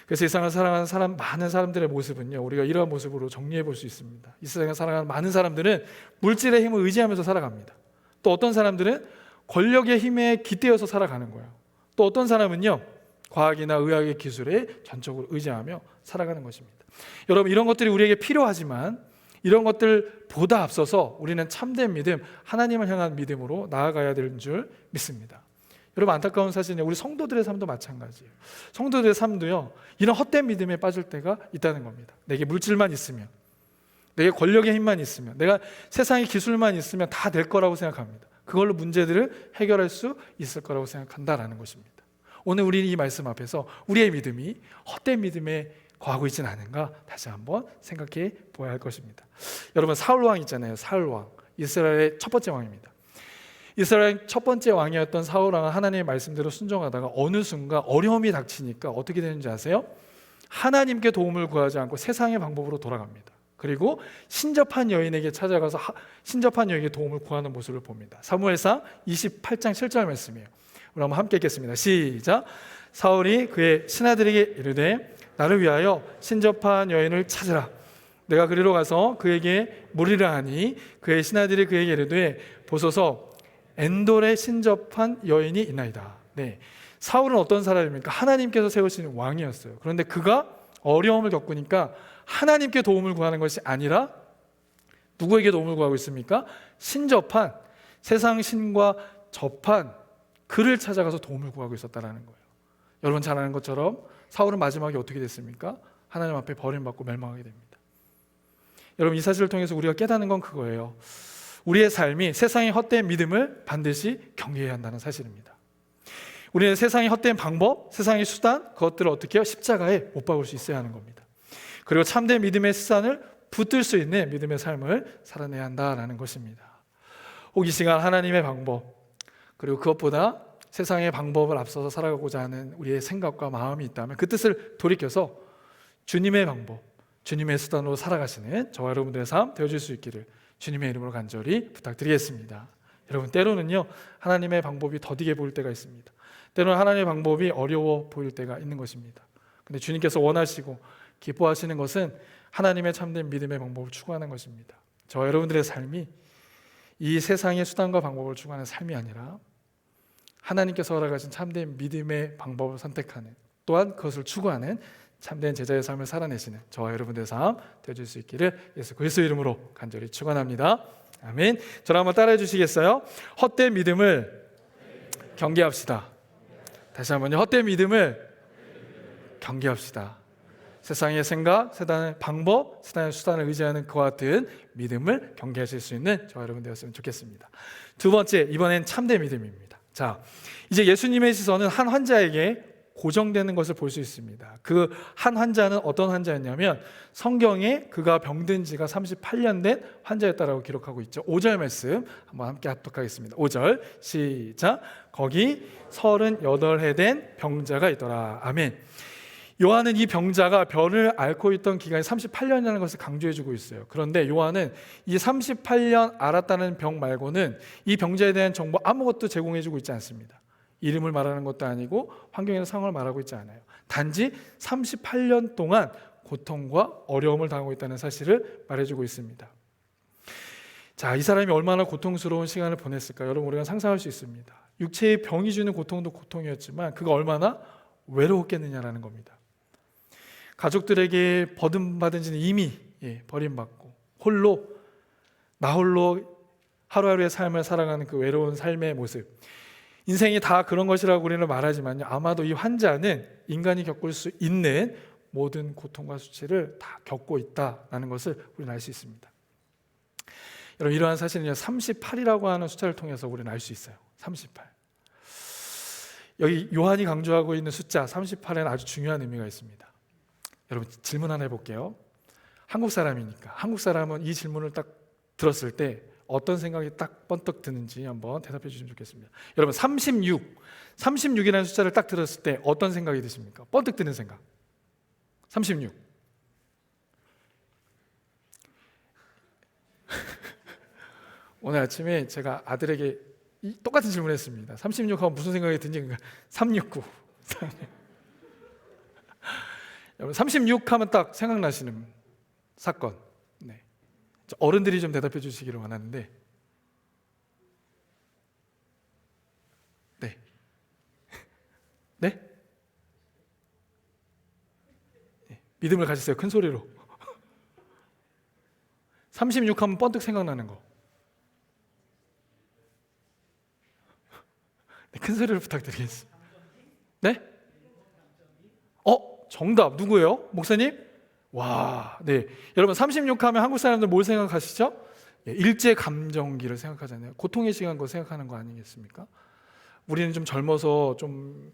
그래서 세상을 살아가는 많은 사람들의 모습은요, 우리가 이러한 모습으로 정리해 볼 수 있습니다. 이 세상을 살아가는 많은 사람들은 물질의 힘을 의지하면서 살아갑니다. 또 어떤 사람들은 권력의 힘에 깃대어서 살아가는 거예요. 또 어떤 사람은요, 과학이나 의학의 기술에 전적으로 의지하며 살아가는 것입니다. 여러분, 이런 것들이 우리에게 필요하지만 이런 것들보다 앞서서 우리는 참된 믿음, 하나님을 향한 믿음으로 나아가야 되는 줄 믿습니다. 여러분, 안타까운 사실은 우리 성도들의 삶도 마찬가지예요. 성도들의 삶도요, 이런 헛된 믿음에 빠질 때가 있다는 겁니다. 내게 물질만 있으면, 내게 권력의 힘만 있으면, 내가 세상의 기술만 있으면 다 될 거라고 생각합니다. 그걸로 문제들을 해결할 수 있을 거라고 생각한다라는 것입니다. 오늘 우리는 이 말씀 앞에서 우리의 믿음이 헛된 믿음에 거하고 있지는 않은가 다시 한번 생각해 보아야 할 것입니다. 여러분, 사울 왕 있잖아요. 사울 왕, 이스라엘의 첫 번째 왕입니다. 이스라엘 첫 번째 왕이었던 사울 왕은 하나님의 말씀대로 순종하다가 어느 순간 어려움이 닥치니까 어떻게 되는지 아세요? 하나님께 도움을 구하지 않고 세상의 방법으로 돌아갑니다. 그리고 신접한 여인에게 찾아가서 신접한 여인에게 도움을 구하는 모습을 봅니다. 사무엘상 28장 7절 말씀이에요. 우리 한번 함께 읽겠습니다. 시작. 사울이 그의 신하들에게 이르되 나를 위하여 신접한 여인을 찾으라. 내가 그리로 가서 그에게 물으라 하니 그의 신하들이 그에게 이르되 보소서 엔돌에 신접한 여인이 있나이다. 네, 사울은 어떤 사람입니까? 하나님께서 세우신 왕이었어요. 그런데 그가 어려움을 겪으니까 하나님께 도움을 구하는 것이 아니라 누구에게 도움을 구하고 있습니까? 신접한, 세상 신과 접한 그를 찾아가서 도움을 구하고 있었다는 거예요. 여러분 잘 아는 것처럼 사울은 마지막에 어떻게 됐습니까? 하나님 앞에 버림받고 멸망하게 됩니다. 여러분, 이 사실을 통해서 우리가 깨닫는 건 그거예요. 우리의 삶이 세상의 헛된 믿음을 반드시 경계해야 한다는 사실입니다. 우리는 세상의 헛된 방법, 세상의 수단, 그것들을 어떻게 해요? 십자가에 못 박을 수 있어야 하는 겁니다. 그리고 참된 믿음의 수단을 붙들 수 있는 믿음의 삶을 살아내야 한다는 것입니다. 혹 이 시간 하나님의 방법, 그리고 그것보다 세상의 방법을 앞서서 살아가고자 하는 우리의 생각과 마음이 있다면 그 뜻을 돌이켜서 주님의 방법, 주님의 수단으로 살아가시는 저와 여러분들의 삶 되어줄 수 있기를 주님의 이름으로 간절히 부탁드리겠습니다. 여러분, 때로는요 하나님의 방법이 더디게 보일 때가 있습니다. 때로는 하나님의 방법이 어려워 보일 때가 있는 것입니다. 근데 주님께서 원하시고 기뻐하시는 것은 하나님의 참된 믿음의 방법을 추구하는 것입니다. 저와 여러분들의 삶이 이 세상의 수단과 방법을 추구하는 삶이 아니라 하나님께서 허락하신 참된 믿음의 방법을 선택하는, 또한 그것을 추구하는 참된 제자의 삶을 살아내시는 저와 여러분들의 삶 되어줄 수 있기를 예수 그리스도 이름으로 간절히 축원합니다. 아멘. 저를 한번 따라해 주시겠어요? 헛된 믿음을 경계합시다. 다시 한번요. 헛된 믿음을 경계합시다. 세상의 생각, 세상의 방법, 세상의 수단을 의지하는 그와 같은 믿음을 경계하실 수 있는 저와 여러분 되었으면 좋겠습니다. 두 번째, 이번엔 참된 믿음입니다. 자, 이제 예수님의 시선은 한 환자에게 고정되는 것을 볼 수 있습니다. 그 한 환자는 어떤 환자였냐면 성경에 그가 병든 지가 38년 된 환자였다라고 기록하고 있죠. 5절 말씀 한번 함께 합독하겠습니다. 5절 시작. 거기 38해 된 병자가 있더라. 아멘. 요한은 이 병자가 병을 앓고 있던 기간이 38년이라는 것을 강조해주고 있어요. 그런데 요한은 이 38년 앓았다는 병 말고는 이 병자에 대한 정보 아무것도 제공해주고 있지 않습니다. 이름을 말하는 것도 아니고 환경이나 상황을 말하고 있지 않아요. 단지 38년 동안 고통과 어려움을 당하고 있다는 사실을 말해주고 있습니다. 자, 이 사람이 얼마나 고통스러운 시간을 보냈을까? 여러분, 우리가 상상할 수 있습니다. 육체의 병이 주는 고통도 고통이었지만 그가 얼마나 외로웠겠느냐라는 겁니다. 가족들에게 버림받은 지는 이미 버림받고 나 홀로 하루하루의 삶을 살아가는 그 외로운 삶의 모습, 인생이 다 그런 것이라고 우리는 말하지만요, 아마도 이 환자는 인간이 겪을 수 있는 모든 고통과 수치를 다 겪고 있다는 것을 우리는 알 수 있습니다. 여러분, 이러한 사실은 38이라고 하는 숫자를 통해서 우리는 알 수 있어요. 38. 여기 요한이 강조하고 있는 숫자 38에는 아주 중요한 의미가 있습니다. 여러분, 질문 하나 해볼게요. 한국 사람이니까 한국 사람은 이 질문을 딱 들었을 때 어떤 생각이 딱 번뜩 드는지 한번 대답해 주시면 좋겠습니다. 여러분, 36이라는 숫자를 딱 들었을 때 어떤 생각이 드십니까? 번뜩 드는 생각. 36. 오늘 아침에 제가 아들에게 똑같은 질문을 했습니다. 36하면 무슨 생각이 드는지. 369. 여러분, 36 하면 딱 생각나시는 사건. 네. 어른들이 좀 대답해 주시기를 원하는데. 네. 네? 네. 믿음을 가지세요. 큰 소리로. 36 하면 번뜩 생각나는 거. 네, 큰 소리를 부탁드리겠습니다. 네? 정답 누구예요? 목사님? 와, 네. 여러분, 36 하면 한국 사람들 뭘 생각하시죠? 일제 감정기를 생각하잖아요. 고통의 시간 거 생각하는 거 아니겠습니까? 우리는 좀 젊어서 좀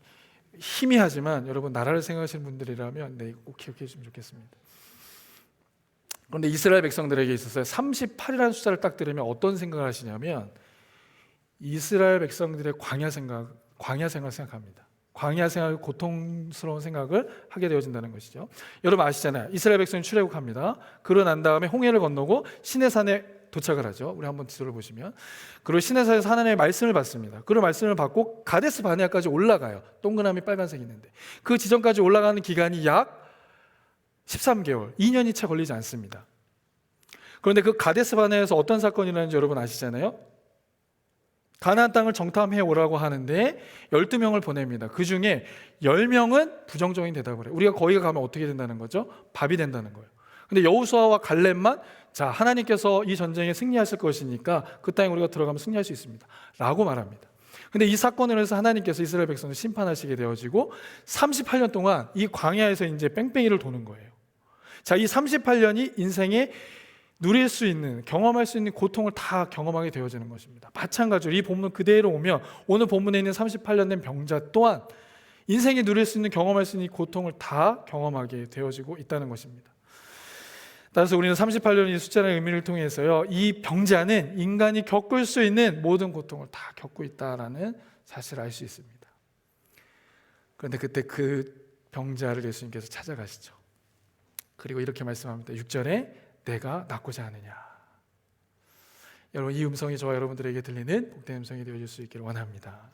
희미하지만 여러분, 나라를 생각하시는 분들이라면 네, 꼭 기억해 주시면 좋겠습니다. 그런데 이스라엘 백성들에게 있어서 38이라는 숫자를 딱 들으면 어떤 생각을 하시냐면 이스라엘 백성들의 광야 생각을 생각합니다. 광야 생활, 고통스러운 생각을 하게 되어진다는 것이죠. 여러분 아시잖아요. 이스라엘 백성이 출애굽합니다. 그러고 난 다음에 홍해를 건너고 시내산에 도착을 하죠. 우리 한번 지도를 보시면, 그리고 시내산에서 하나님의 말씀을 받습니다. 그 말씀을 받고 가데스 바네아까지 올라가요. 동그라미 빨간색이 있는데 그 지점까지 올라가는 기간이 약 13개월, 2년이 채 걸리지 않습니다. 그런데 그 가데스 바네아에서 어떤 사건이 일어나는지 여러분 아시잖아요. 가나안 땅을 정탐해 오라고 하는데 12명을 보냅니다. 그 중에 10명은 부정적인 대답을 해요. 우리가 거기가 가면 어떻게 된다는 거죠? 밥이 된다는 거예요. 근데 여호수아와 갈렙만 자, 하나님께서 이 전쟁에 승리하실 것이니까 그 땅에 우리가 들어가면 승리할 수 있습니다 라고 말합니다. 근데 이 사건으로 해서 하나님께서 이스라엘 백성을 심판하시게 되어지고 38년 동안 이 광야에서 이제 뺑뺑이를 도는 거예요. 자, 이 38년이 인생에 누릴 수 있는, 경험할 수 있는 고통을 다 경험하게 되어지는 것입니다. 마찬가지로 이 본문 그대로 오면 오늘 본문에 있는 38년 된 병자 또한 인생에 누릴 수 있는, 경험할 수 있는 고통을 다 경험하게 되어지고 있다는 것입니다. 따라서 우리는 38년의 숫자의 의미를 통해서요, 이 병자는 인간이 겪을 수 있는 모든 고통을 다 겪고 있다라는 사실을 알 수 있습니다. 그런데 그때 그 병자를 예수님께서 찾아가시죠. 그리고 이렇게 말씀합니다. 6절에 내가 낫고자 하느냐. 여러분, 이 음성이 저와 여러분들에게 들리는 복된 음성이 되어줄 수 있기를 원합니다.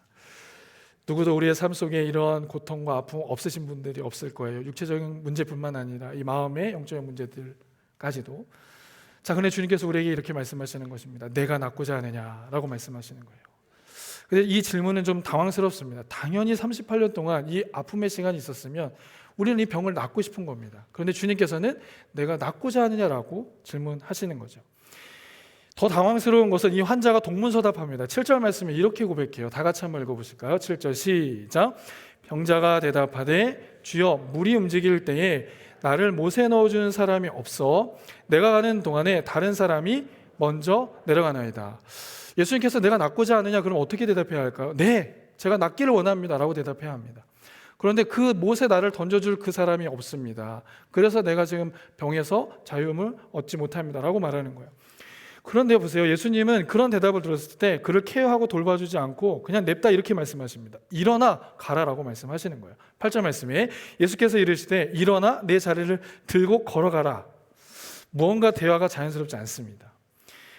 누구도 우리의 삶 속에 이런 고통과 아픔 없으신 분들이 없을 거예요. 육체적인 문제뿐만 아니라 이 마음의 영적인 문제들까지도. 자, 그런데 주님께서 우리에게 이렇게 말씀하시는 것입니다. 내가 낫고자 하느냐라고 말씀하시는 거예요. 근데 이 질문은 좀 당황스럽습니다. 당연히 38년 동안 이 아픔의 시간이 있었으면 우리는 이 병을 낫고 싶은 겁니다. 그런데 주님께서는 내가 낫고자 하느냐라고 질문하시는 거죠. 더 당황스러운 것은 이 환자가 동문서답합니다. 7절 말씀에 이렇게 고백해요. 다 같이 한번 읽어보실까요? 7절 시작. 병자가 대답하되 주여, 물이 움직일 때에 나를 못에 넣어주는 사람이 없어 내가 가는 동안에 다른 사람이 먼저 내려가나이다. 예수님께서 내가 낫고자 하느냐, 그럼 어떻게 대답해야 할까요? 네, 제가 낫기를 원합니다 라고 대답해야 합니다. 그런데 그 못에 나를 던져줄 그 사람이 없습니다. 그래서 내가 지금 병에서 자유함을 얻지 못합니다 라고 말하는 거예요. 그런데 보세요, 예수님은 그런 대답을 들었을 때 그를 케어하고 돌봐주지 않고 그냥 냅다 이렇게 말씀하십니다. 일어나 가라라고 말씀하시는 거예요. 8절 말씀에 예수께서 이르시되 일어나 내 자리를 들고 걸어가라. 무언가 대화가 자연스럽지 않습니다.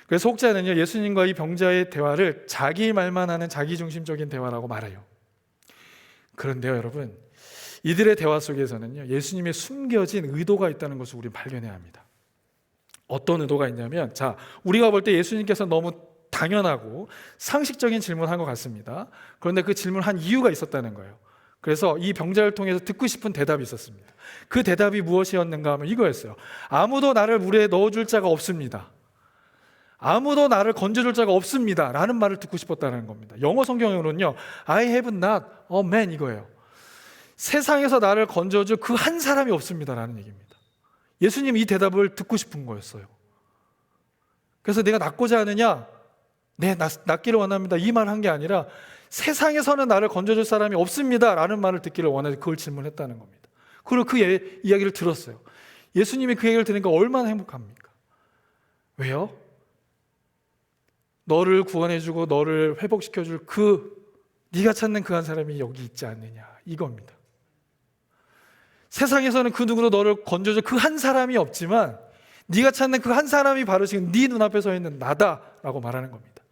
그래서 혹자는요, 예수님과 이 병자의 대화를 자기 말만 하는 자기중심적인 대화라고 말해요. 그런데요, 여러분, 이들의 대화 속에서는요, 예수님의 숨겨진 의도가 있다는 것을 우리 발견해야 합니다. 어떤 의도가 있냐면, 자, 우리가 볼 때 예수님께서 너무 당연하고 상식적인 질문을 한 것 같습니다. 그런데 그 질문한 이유가 있었다는 거예요. 그래서 이 병자를 통해서 듣고 싶은 대답이 있었습니다. 그 대답이 무엇이었는가 하면 이거였어요. 아무도 나를 물에 넣어줄 자가 없습니다. 아무도 나를 건져줄 자가 없습니다 라는 말을 듣고 싶었다는 겁니다. 영어 성경으로는요, I have not a man 이거예요. 세상에서 나를 건져줄 그 한 사람이 없습니다 라는 얘기입니다. 예수님 이 대답을 듣고 싶은 거였어요. 그래서 내가 낫고자 하느냐, 네, 낫기를 원합니다 이 말 한 게 아니라 세상에서는 나를 건져줄 사람이 없습니다 라는 말을 듣기를 원해서 그걸 질문했다는 겁니다. 그리고 그 이야기를 들었어요. 예수님이 그 얘기를 들으니까 얼마나 행복합니까? 왜요? 너를 구원해주고 너를 회복시켜줄 네가 찾는 그 한 사람이 여기 있지 않느냐, 이겁니다. 세상에서는 그 누구도 너를 건져줄 그 한 사람이 없지만 네가 찾는 그 한 사람이 바로 지금 네 눈앞에 서 있는 나다라고 말하는 겁니다.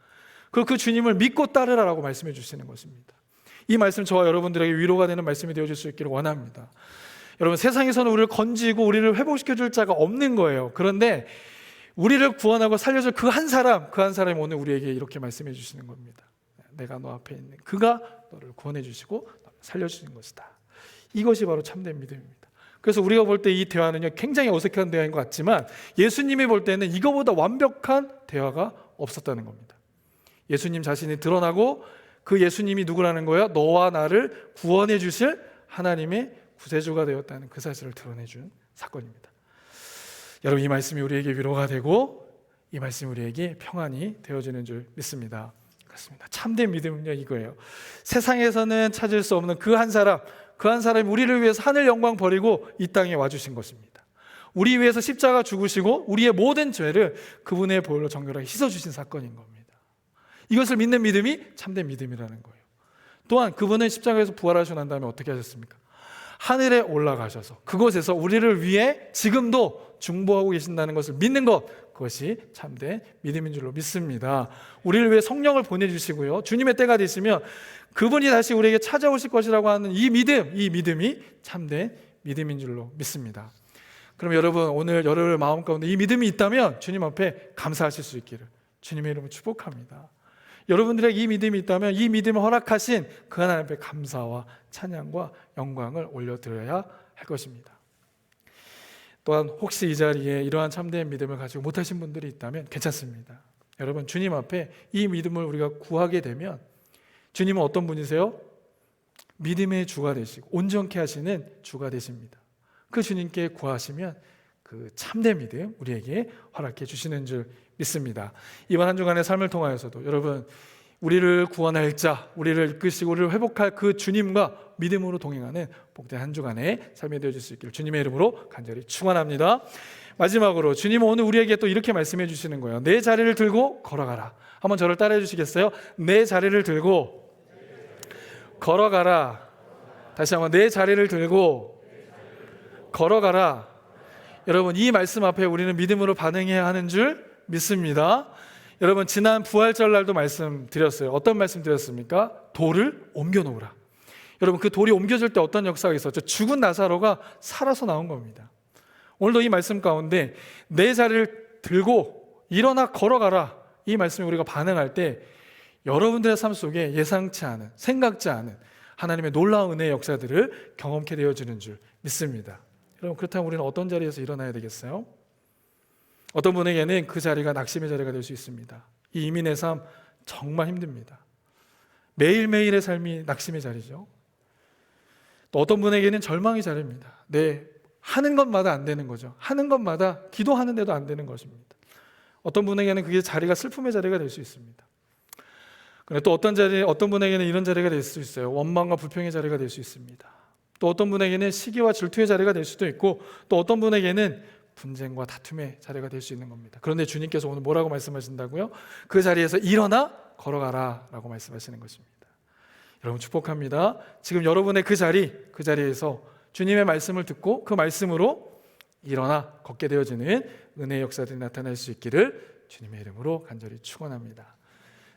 그리고 그 주님을 믿고 따르라라고 말씀해 주시는 것입니다. 이 말씀 저와 여러분들에게 위로가 되는 말씀이 되어줄 수 있기를 원합니다. 여러분, 세상에서는 우리를 건지고 우리를 회복시켜줄 자가 없는 거예요. 그런데 우리를 구원하고 살려줄 그 한 사람이 오늘 우리에게 이렇게 말씀해 주시는 겁니다. 내가 너 앞에 있는 그가 너를 구원해 주시고 살려주시는 것이다. 이것이 바로 참된 믿음입니다. 그래서 우리가 볼 때 이 대화는요, 굉장히 어색한 대화인 것 같지만 예수님이 볼 때는 이거보다 완벽한 대화가 없었다는 겁니다. 예수님 자신이 드러나고 그 예수님이 누구라는 거예요? 너와 나를 구원해 주실 하나님의 구세주가 되었다는 그 사실을 드러내준 사건입니다. 여러분, 이 말씀이 우리에게 위로가 되고 이 말씀이 우리에게 평안이 되어지는 줄 믿습니다. 그렇습니다. 참된 믿음은요, 이거예요. 세상에서는 찾을 수 없는 그 한 사람이 우리를 위해서 하늘 영광 버리고 이 땅에 와주신 것입니다. 우리 위해서 십자가 죽으시고 우리의 모든 죄를 그분의 보혈로 정결하게 씻어주신 사건인 겁니다. 이것을 믿는 믿음이 참된 믿음이라는 거예요. 또한 그분은 십자가에서 부활하시고 난 다음에 어떻게 하셨습니까? 하늘에 올라가셔서 그곳에서 우리를 위해 지금도 중보하고 계신다는 것을 믿는 것, 그것이 참된 믿음인 줄로 믿습니다. 우리를 위해 성령을 보내주시고요, 주님의 때가 되시면 그분이 다시 우리에게 찾아오실 것이라고 하는 이 믿음이 참된 믿음인 줄로 믿습니다. 그럼 여러분, 오늘 여러분의 마음 가운데 이 믿음이 있다면 주님 앞에 감사하실 수 있기를 주님의 이름으로 축복합니다. 여러분들에게 이 믿음이 있다면 이 믿음을 허락하신 그 하나님 앞에 감사와 찬양과 영광을 올려드려야 할 것입니다. 또한 혹시 이 자리에 이러한 참된 믿음을 가지고 못하신 분들이 있다면 괜찮습니다. 여러분, 주님 앞에 이 믿음을 우리가 구하게 되면 주님은 어떤 분이세요? 믿음의 주가 되시고 온전케 하시는 주가 되십니다. 그 주님께 구하시면 그 참된 믿음 우리에게 허락해 주시는 줄 믿습니다. 이번 한 주간의 삶을 통하여서도 여러분, 우리를 구원할 자, 우리를 이끄시고 우리를 회복할 그 주님과 믿음으로 동행하는 복된 한 주간의 삶이 되어줄 수 있기를 주님의 이름으로 간절히 축원합니다. 마지막으로 주님은 오늘 우리에게 또 이렇게 말씀해 주시는 거예요. 내 자리를 들고 걸어가라. 한번 저를 따라해 주시겠어요? 내 자리를 들고 걸어가라. 다시 한번, 내 자리를 들고 걸어가라. 여러분, 이 말씀 앞에 우리는 믿음으로 반응해야 하는 줄 믿습니다. 여러분, 지난 부활절 날도 말씀드렸어요. 어떤 말씀 드렸습니까? 돌을 옮겨 놓으라. 여러분, 그 돌이 옮겨질 때 어떤 역사가 있었죠? 죽은 나사로가 살아서 나온 겁니다. 오늘도 이 말씀 가운데 내 자리를 들고 일어나 걸어가라, 이 말씀에 우리가 반응할 때 여러분들의 삶 속에 예상치 않은, 생각지 않은 하나님의 놀라운 은혜의 역사들을 경험케 되어지는 줄 믿습니다. 여러분, 그렇다면 우리는 어떤 자리에서 일어나야 되겠어요? 어떤 분에게는 그 자리가 낙심의 자리가 될 수 있습니다. 이 이민의 삶 정말 힘듭니다. 매일매일의 삶이 낙심의 자리죠. 또 어떤 분에게는 절망의 자리입니다. 하는 것마다 안 되는 거죠. 하는 것마다 기도하는데도 안 되는 것입니다. 어떤 분에게는 그게 자리가 슬픔의 자리가 될 수 있습니다. 그런데 또 어떤 분에게는 이런 자리가 될 수 있어요. 원망과 불평의 자리가 될 수 있습니다. 또 어떤 분에게는 시기와 질투의 자리가 될 수도 있고, 또 어떤 분에게는 분쟁과 다툼의 자리가 될 수 있는 겁니다. 그런데 주님께서 오늘 뭐라고 말씀하신다고요? 그 자리에서 일어나 걸어가라 라고 말씀하시는 것입니다. 여러분, 축복합니다. 지금 여러분의 그 자리에서 주님의 말씀을 듣고 그 말씀으로 일어나 걷게 되어지는 은혜의 역사들이 나타날 수 있기를 주님의 이름으로 간절히 축원합니다.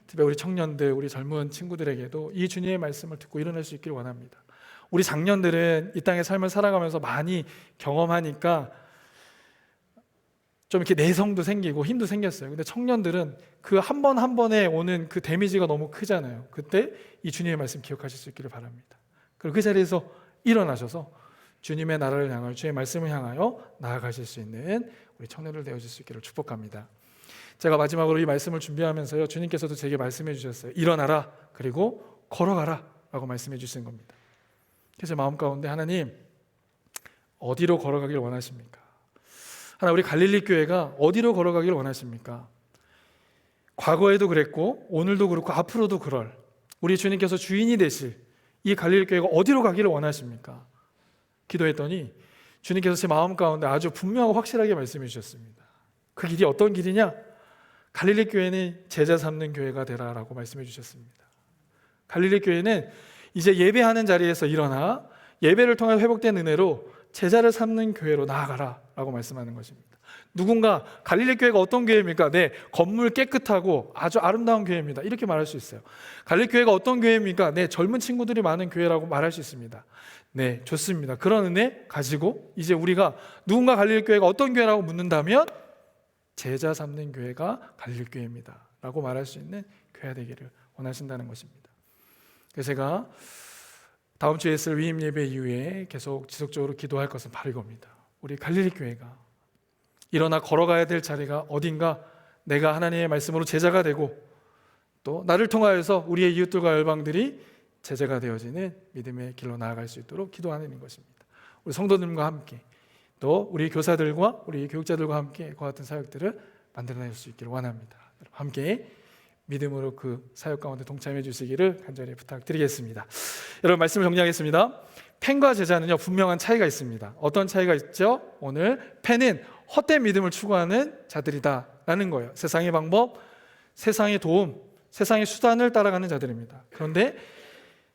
특히 우리 청년들, 우리 젊은 친구들에게도 이 주님의 말씀을 듣고 일어날 수 있기를 원합니다. 우리 장년들은 이 땅의 삶을 살아가면서 많이 경험하니까 좀 이렇게 내성도 생기고 힘도 생겼어요. 근데 청년들은 그 한 번 한 번에 오는 그 데미지가 너무 크잖아요. 그때 이 주님의 말씀 기억하실 수 있기를 바랍니다. 그리고 그 자리에서 일어나셔서 주님의 나라를 향하여, 주의 말씀을 향하여 나아가실 수 있는 우리 청년들 되어질 수 있기를 축복합니다. 제가 마지막으로 이 말씀을 준비하면서요, 주님께서도 제게 말씀해 주셨어요. 일어나라, 그리고 걸어가라 라고 말씀해 주시는 겁니다. 그래서 마음 가운데, 하나님 어디로 걸어가길 원하십니까? 하나님, 우리 갈릴리 교회가 어디로 걸어가길 원하십니까? 과거에도 그랬고 오늘도 그렇고 앞으로도 그럴 우리 주님께서 주인이 되실 이 갈릴리 교회가 어디로 가기를 원하십니까? 기도했더니 주님께서 제 마음 가운데 아주 분명하고 확실하게 말씀해 주셨습니다. 그 길이 어떤 길이냐? 갈릴리 교회는 제자 삼는 교회가 되라라고 말씀해 주셨습니다. 갈릴리 교회는 이제 예배하는 자리에서 일어나 예배를 통해 회복된 은혜로 제자를 삼는 교회로 나아가라 라고 말씀하는 것입니다. 누군가 갈릴리 교회가 어떤 교회입니까? 건물 깨끗하고 아주 아름다운 교회입니다, 이렇게 말할 수 있어요. 갈릴리 교회가 어떤 교회입니까? 젊은 친구들이 많은 교회라고 말할 수 있습니다. 좋습니다. 그런 은혜 가지고 이제 우리가 누군가 갈릴리 교회가 어떤 교회라고 묻는다면 제자 삼는 교회가 갈릴리 교회입니다 라고 말할 수 있는 교회가 되기를 원하신다는 것입니다. 그래서 제가 다음 주에 있을 위임 예배 이후에 계속 지속적으로 기도할 것은 바로 이겁니다. 우리 갈릴리 교회가 일어나 걸어가야 될 자리가 어딘가, 내가 하나님의 말씀으로 제자가 되고 또 나를 통하여서 우리의 이웃들과 열방들이 제자가 되어지는 믿음의 길로 나아갈 수 있도록 기도하는 것입니다. 우리 성도들과 함께, 또 우리 교사들과 우리 교육자들과 함께 그와 같은 사역들을 만들어낼 수 있기를 원합니다. 함께 믿음으로 그 사역 가운데 동참해 주시기를 간절히 부탁드리겠습니다. 여러분, 말씀을 정리하겠습니다. 펜과 제자는요, 분명한 차이가 있습니다. 어떤 차이가 있죠? 오늘 펜은 헛된 믿음을 추구하는 자들이다 라는 거예요. 세상의 방법, 세상의 도움, 세상의 수단을 따라가는 자들입니다. 그런데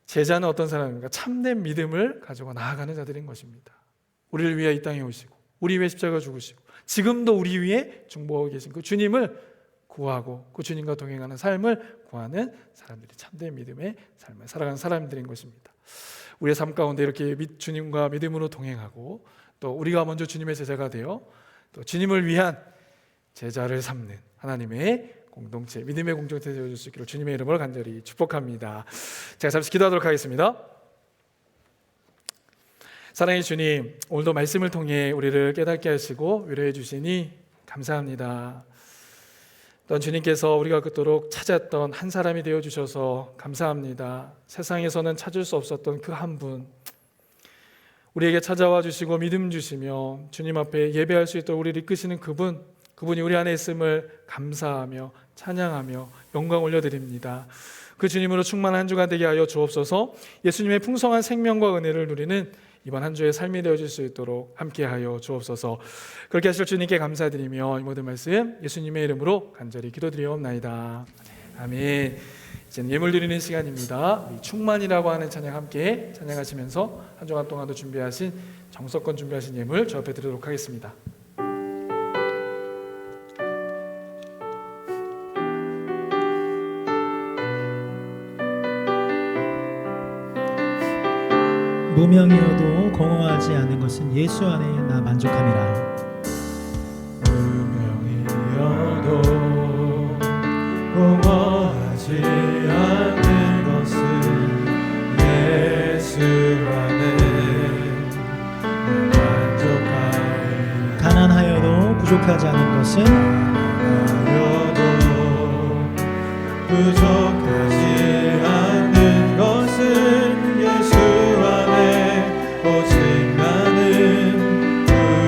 제자는 어떤 사람입니까? 참된 믿음을 가지고 나아가는 자들인 것입니다. 우리를 위해 이 땅에 오시고 우리 위해 십자가 죽으시고 지금도 우리 위해 중보하고 계신 그 주님을 구하고 그 주님과 동행하는 삶을 구하는 사람들이 참된 믿음의 삶을 살아가는 사람들인 것입니다. 우리의 삶 가운데 이렇게 주님과 믿음으로 동행하고 또 우리가 먼저 주님의 제자가 되어 또 주님을 위한 제자를 삼는 하나님의 공동체, 믿음의 공동체 되어줄 수 있기를 주님의 이름으로 간절히 축복합니다. 제가 잠시 기도하도록 하겠습니다. 사랑의 주님, 오늘도 말씀을 통해 우리를 깨닫게 하시고 위로해 주시니 감사합니다. 또한 주님께서 우리가 그토록 찾았던 한 사람이 되어주셔서 감사합니다. 세상에서는 찾을 수 없었던 그 한 분, 우리에게 찾아와 주시고 믿음 주시며 주님 앞에 예배할 수 있도록 우리를 이끄시는 그분이 우리 안에 있음을 감사하며 찬양하며 영광 올려드립니다. 그 주님으로 충만한 한 주가 되게 하여 주옵소서. 예수님의 풍성한 생명과 은혜를 누리는 이번 한 주의 삶이 되어질 수 있도록 함께하여 주옵소서. 그렇게 하실 주님께 감사드리며 이 모든 말씀 예수님의 이름으로 간절히 기도드리옵나이다. 아멘. 이제는 예물 드리는 시간입니다. 우리 충만이라고 하는 찬양 함께 찬양하시면서 한 주간 동안도 준비하신 정석권 준비하신 예물 저 앞에 드리도록 하겠습니다.
무명이어도 공허하지 않은 것은 예수 안에 나 만족함이라.
무명이어도 공허하지 않는 것은 예수 안에 만족하리라.
가난하여도 부족하지 않은 것은
부족하지 않는 것은 예수 안에 오직 나는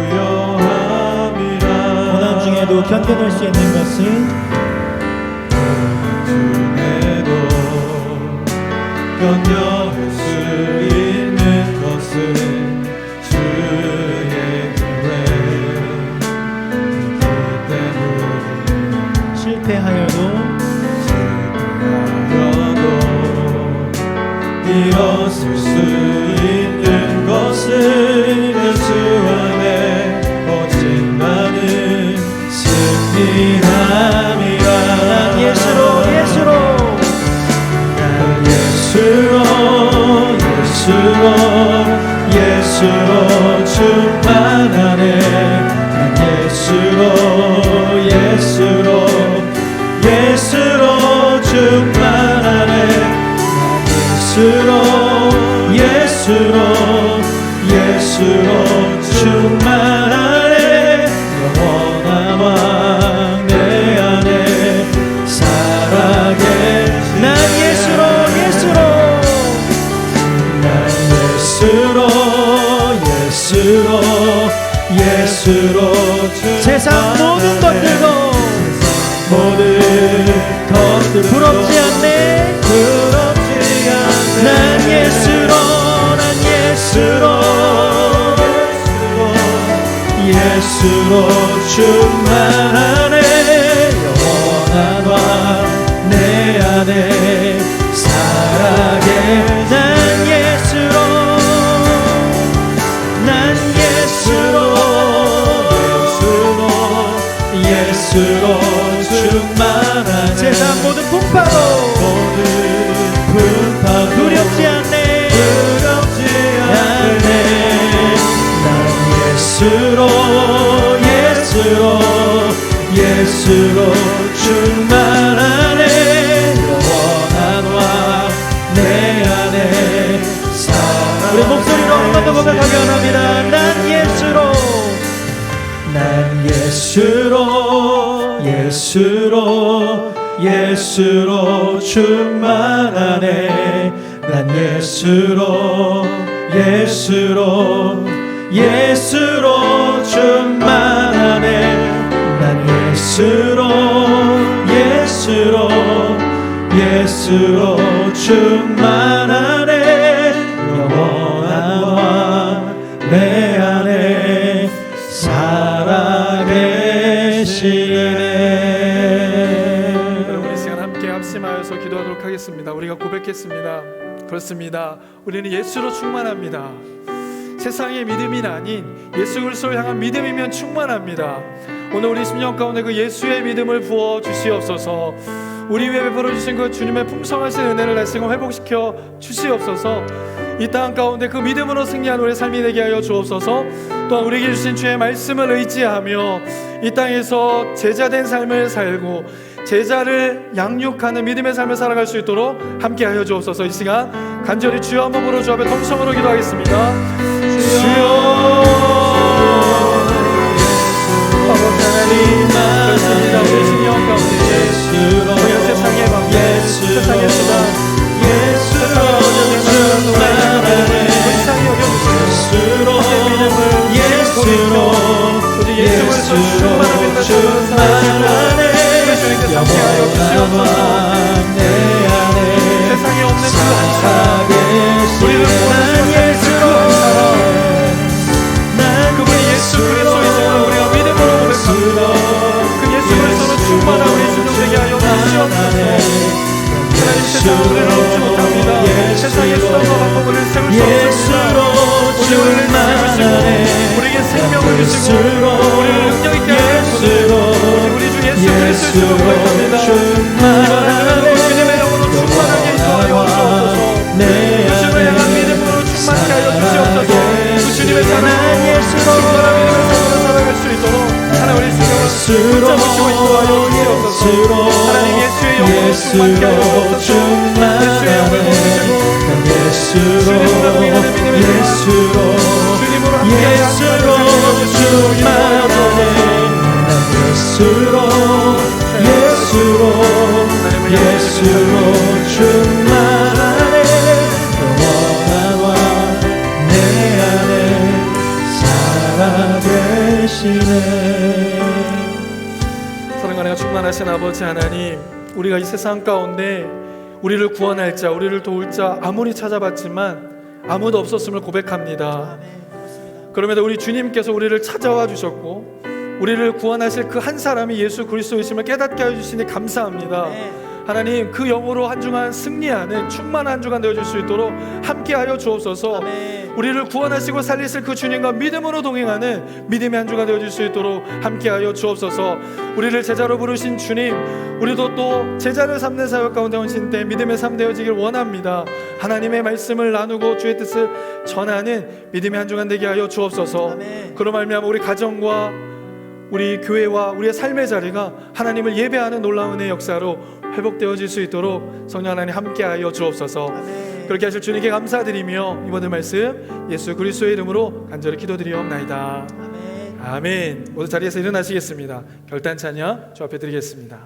부요함이라.
고난 중에도 견뎌낼 수 있는 것은
견뎌낼 수 있는 것은 주의 교회 때문에.
실패하여도
일어설 수 있는 것은 예수 안에 오직 나는 승리함이라.
난 예수로
충만하네. 난 예수로 충만하네. 예수로 충만하네. 영원한 왕 내 안에 살아계. 난 예수로
세상 모든 것들 부럽지 않네. 난 예수로
충만하네. 영원한 왕 내 안에 살아계. 난 예수로 충만하네.
세상 모든 풍파도 두렵지 않네.
난 예수로 충만하네. 영원한 왕 내 안에 살아.
우리 목소리로 한 번 더 고백하기 원합니다. 난
예수로 충만하네. 난 예수로 충만하네. 난 예수로 충만하네. 영원한 왕 내 안에 살아계시네.
여러분 이 시간 함께 합심하여서 기도하도록 하겠습니다. 우리가 고백했습니다. 그렇습니다. 우리는 예수로 충만합니다. 세상의 믿음이 아닌 예수 그리스도를 향한 믿음이면 충만합니다. 오늘 우리 심령 가운데 그 예수의 믿음을 부어 주시옵소서. 우리 위에 베풀어 주신 그 주님의 풍성하신 은혜를 다시금 회복시켜 주시옵소서. 이 땅 가운데 그 믿음으로 승리한 우리의 삶이 되게 하여 주옵소서. 또한 우리에게 주신 주의 말씀을 의지하며 이 땅에서 제자된 삶을 살고 제자를 양육하는 믿음의 삶을 살아갈 수 있도록 함께 하여 주옵소서. 이 시간 간절히 주여 한번 부르 주 앞에 통성으로 기도하겠습니다. 주여. 아버지 하나님, 그렇습니다. 우리 심령 가운데 예수로 고백합니다.
충만하네.
주님의 영으로 충만하게 인도하여 주옵소서.
내
주님을 향한 믿음으로 충만케 하여 주시옵소서. 그 주님의 사랑으로 충만한 믿음을 속으로 살아갈 수 있도록 하나님 우리 주님을 붙잡으시고 인도하여 주시옵소서. 하나님 예수의 영으로 충만케 하여 주옵소서. 예수의 영을 보내시고
예수로
주님으로 함께
예수로 충만하네. 예수로 충만하네. 영원한 왕 내 안에 살아계시네.
사랑과 은혜가 충만하신 아버지 하나님, 우리가 이 세상 가운데 우리를 구원할 자, 우리를 도울 자 아무리 찾아봤지만 아무도 없었음을 고백합니다. 그럼에도 우리 주님께서 우리를 찾아와 주셨고 우리를 구원하실 그 한 사람이 예수 그리스도이심을 깨닫게 해주시니 감사합니다. 하나님, 그 영으로 한 주간 승리하는 충만한 한 주간 되어줄 수 있도록 함께하여 주옵소서. 우리를 구원하시고 살리실 그 주님과 믿음으로 동행하는 믿음의 한 주가 되어줄 수 있도록 함께하여 주옵소서. 우리를 제자로 부르신 주님, 우리도 또 제자를 삼는 사역 가운데 오신 때 믿음의 삶 되어지길 원합니다. 하나님의 말씀을 나누고 주의 뜻을 전하는 믿음의 한 주간 되게 하여 주옵소서. 그로 말미암아 우리 가정과 우리 교회와 우리의 삶의 자리가 하나님을 예배하는 놀라운 은혜의 역사로 회복되어질 수 있도록 성령 하나님 함께하여 주옵소서. 그렇게 하실 주님께 감사드리며 이번 말씀 예수 그리스도의 이름으로 간절히 기도드리옵나이다. 아멘. 모두 자리에서 일어나시겠습니다. 결단 찬양 주 앞에 드리겠습니다.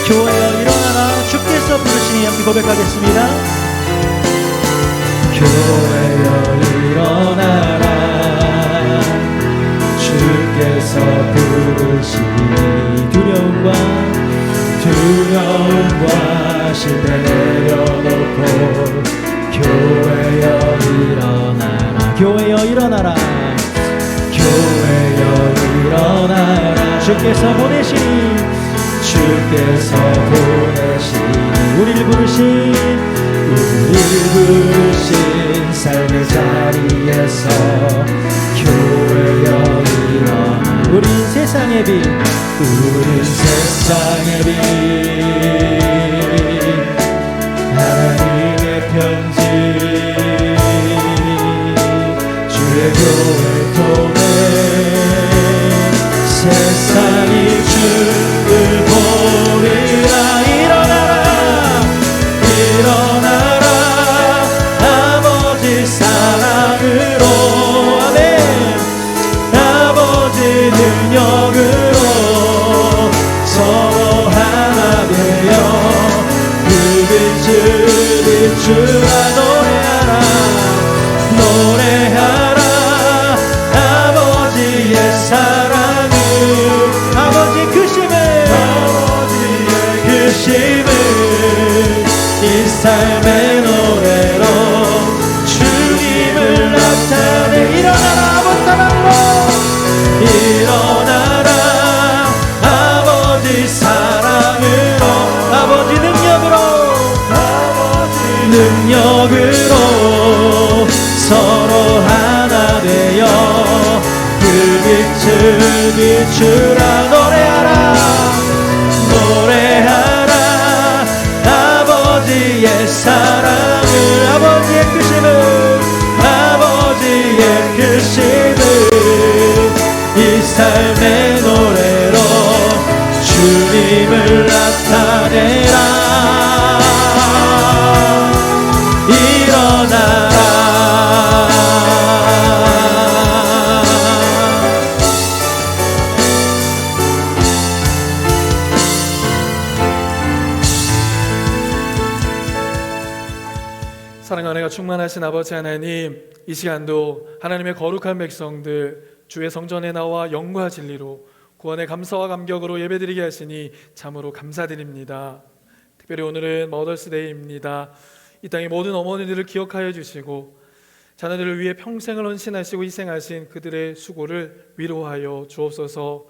교회여 일어나라, 주께서 부르시니 함께 고백하겠습니다.
교회여 일어나라, 주께서 부르시니 두려움과 실패 내려놓고 교회여 일어나라, 교회여 일어나라, 교회여 일어나라, 주께서 보내시니 우리를 부르신 삶의 자리에서 교회여 일어나. 우린 세상의 빛, 우린 세상의 빛, 하나님의 편지, 주의 교회 통해 세상이 주를 보리라. 일어나라, 아버지 사랑으로, 아멘. 아버지 능력으로 서로 하나 되어 그 빛을 비추라. 노래하라, 아버지의 사랑을, 아버지의 그 심을 이 삶의 노래로 주님을 나타내. 일어나라, 아버지 사랑으로, 일어나라, 아버지 사랑으로, 아버지 능력으로 서로 하나 되어 그 빛을 비추라. 노래하라, 아버지의 사랑을, 아버지의 그 심을 이 삶의 노래로 주님을 나타내라. 일어나라.
사랑과 은혜가 충만하신 아버지 하나님, 이 시간도 하나님의 거룩한 백성들 주의 성전에 나와 영과 진리로 구원의 감사와 감격으로 예배드리게 하시니 참으로 감사드립니다. 특별히 오늘은 머더스데이입니다. 이 땅의 모든 어머니들을 기억하여 주시고 자녀들을 위해 평생을 헌신하시고 희생하신 그들의 수고를 위로하여 주옵소서.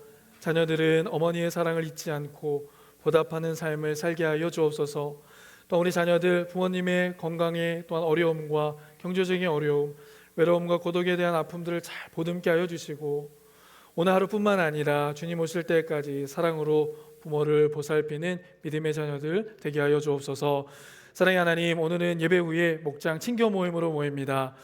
자녀들은 어머니의 사랑을 잊지 않고 보답하는 삶을 살게 하여 주옵소서. 또 우리 자녀들 부모님의 건강에 또한 어려움과 경제적인 어려움, 외로움과 고독에 대한 아픔들을 잘 보듬게 하여 주시고 오늘 하루뿐만 아니라 주님 오실 때까지 사랑으로 부모를 보살피는 믿음의 자녀들 되게 하여 주옵소서. 사랑의 하나님, 오늘은 예배 후에 목장 친교 모임으로 모입니다.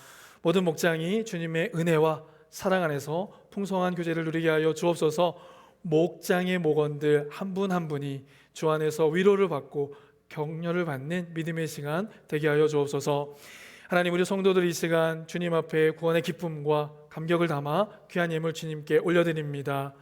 모든 목장이 주님의 은혜와 사랑 안에서 풍성한 교제를 누리게 하여 주옵소서. 목장의 목원들 한 분 한 분이 주 안에서 위로를 받고 격려를 받는 믿음의 시간 되게 하여 주옵소서. 하나님, 우리 성도들 이 시간 주님 앞에 구원의 기쁨과 감격을 담아 귀한 예물 주님께 올려드립니다.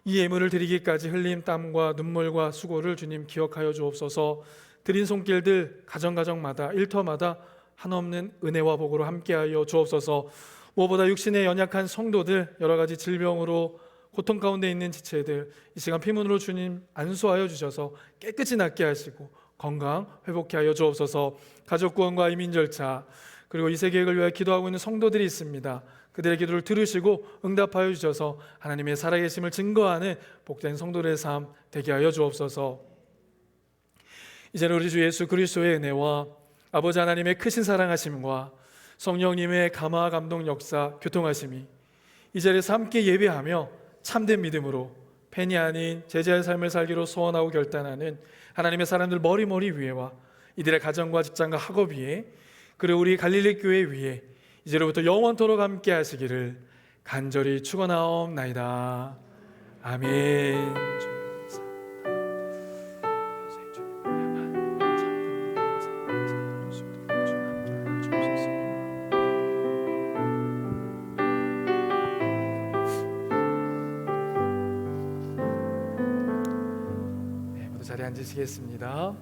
이 예물을 드리기까지 흘린 땀과 눈물과 수고를 주님 기억하여 주옵소서. 드린 손길들 가정마다 일터마다 한없는 은혜와 복으로 함께하여 주옵소서. 무엇보다 육신의 연약한 성도들, 여러 가지 질병으로 고통 가운데 있는 지체들 이 시간 피문으로 주님 안수하여 주셔서 깨끗이 낫게 하시고 건강 회복케 하여 주옵소서. 가족 구원과 이민 절차 그리고 이 세계를 위해 기도하고 있는 성도들이 있습니다. 그들의 기도를 들으시고 응답하여 주셔서 하나님의 살아계심을 증거하는 복된 성도들의 삶 되게 하여 주옵소서. 이제는 우리 주 예수 그리스도의 은혜와 아버지 하나님의 크신 사랑하심과 성령님의 감화 감동 역사 교통하심이 이 자리에서 함께 예배하며 참된 믿음으로 팬이 아닌 제자의 삶을 살기로 소원하고 결단하는 하나님의 사람들 머리 위에와 이들의 가정과 직장과 학업 위에 그리고 우리 갈릴리 교회 위에 이제로부터 영원토록 함께 하시기를 간절히 축원하옵나이다. 아멘. 자리에 앉으시겠습니다.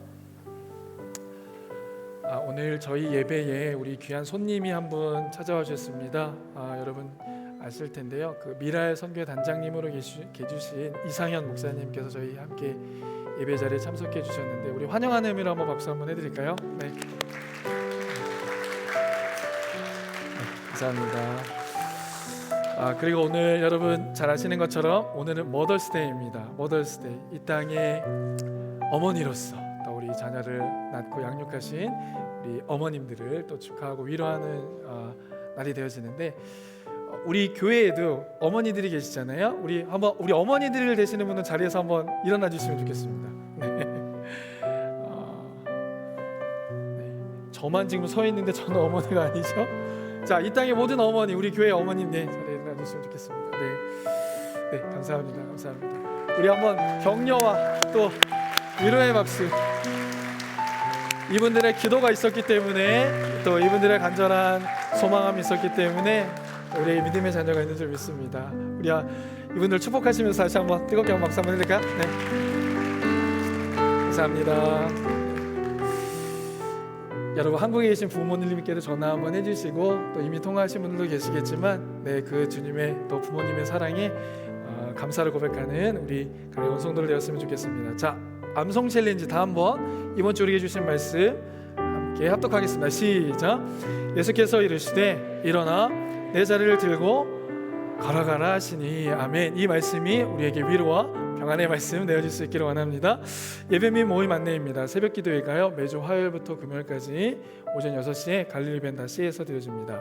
오늘 저희 예배에 우리 귀한 손님이 한 분 찾아와 주셨습니다. 여러분 아실 텐데요. 그 미랄 선교회 단장님으로 계주신 이상현 목사님께서 저희 함께 예배 자리에 참석해 주셨는데 우리 환영하는 의미로 한번 박수 한번 해드릴까요? 네. 감사합니다. 그리고 오늘 여러분 잘 아시는 것처럼 오늘은 머더스데이입니다. 머더스데이. 이 땅에 어머니로서 또 우리 자녀를 낳고 양육하신 우리 어머님들을 또 축하하고 위로하는 날이 되어지는데 우리 교회에도 어머니들이 계시잖아요. 우리 어머니들을 되시는 분은 자리에서 한번 일어나 주시면 좋겠습니다. 네. 저만 지금 서 있는데 저는 어머니가 아니죠. 자, 이 땅의 모든 어머니, 우리 교회 어머님, 네, 자리에 일어나 주시면 좋겠습니다. 네, 감사합니다. 감사합니다. 우리 한번 격려와 또 위로의 박수. 이분들의 기도가 있었기 때문에 또 이분들의 간절한 소망함이 있었기 때문에 우리 믿음의 자녀가 있는 줄 믿습니다. 우리 이분들 축복하시면서 다시 한번 뜨겁게 한번 박수 한번 해드릴까요? 네. 감사합니다. 여러분 한국에 계신 부모님께도 전화 한번 해주시고 또 이미 통화하신 분들도 계시겠지만 그 주님의 또 부모님의 사랑에 감사를 고백하는 우리 가려운 성도들 되었으면 좋겠습니다. 자, 암송 챌린지 다 한번 이번 주 우리에게 주신 말씀 함께 합독하겠습니다. 시작. 예수께서 이르시되 일어나 내 자리를 들고 걸어가라 하시니 아멘. 이 말씀이 우리에게 위로와 평안의 말씀 내어질 수 있기를 원합니다. 예배 및 모임 안내입니다. 새벽 기도회가요 매주 화요일부터 금요일까지 오전 6시에 갈릴리 벤다시에서 드려집니다.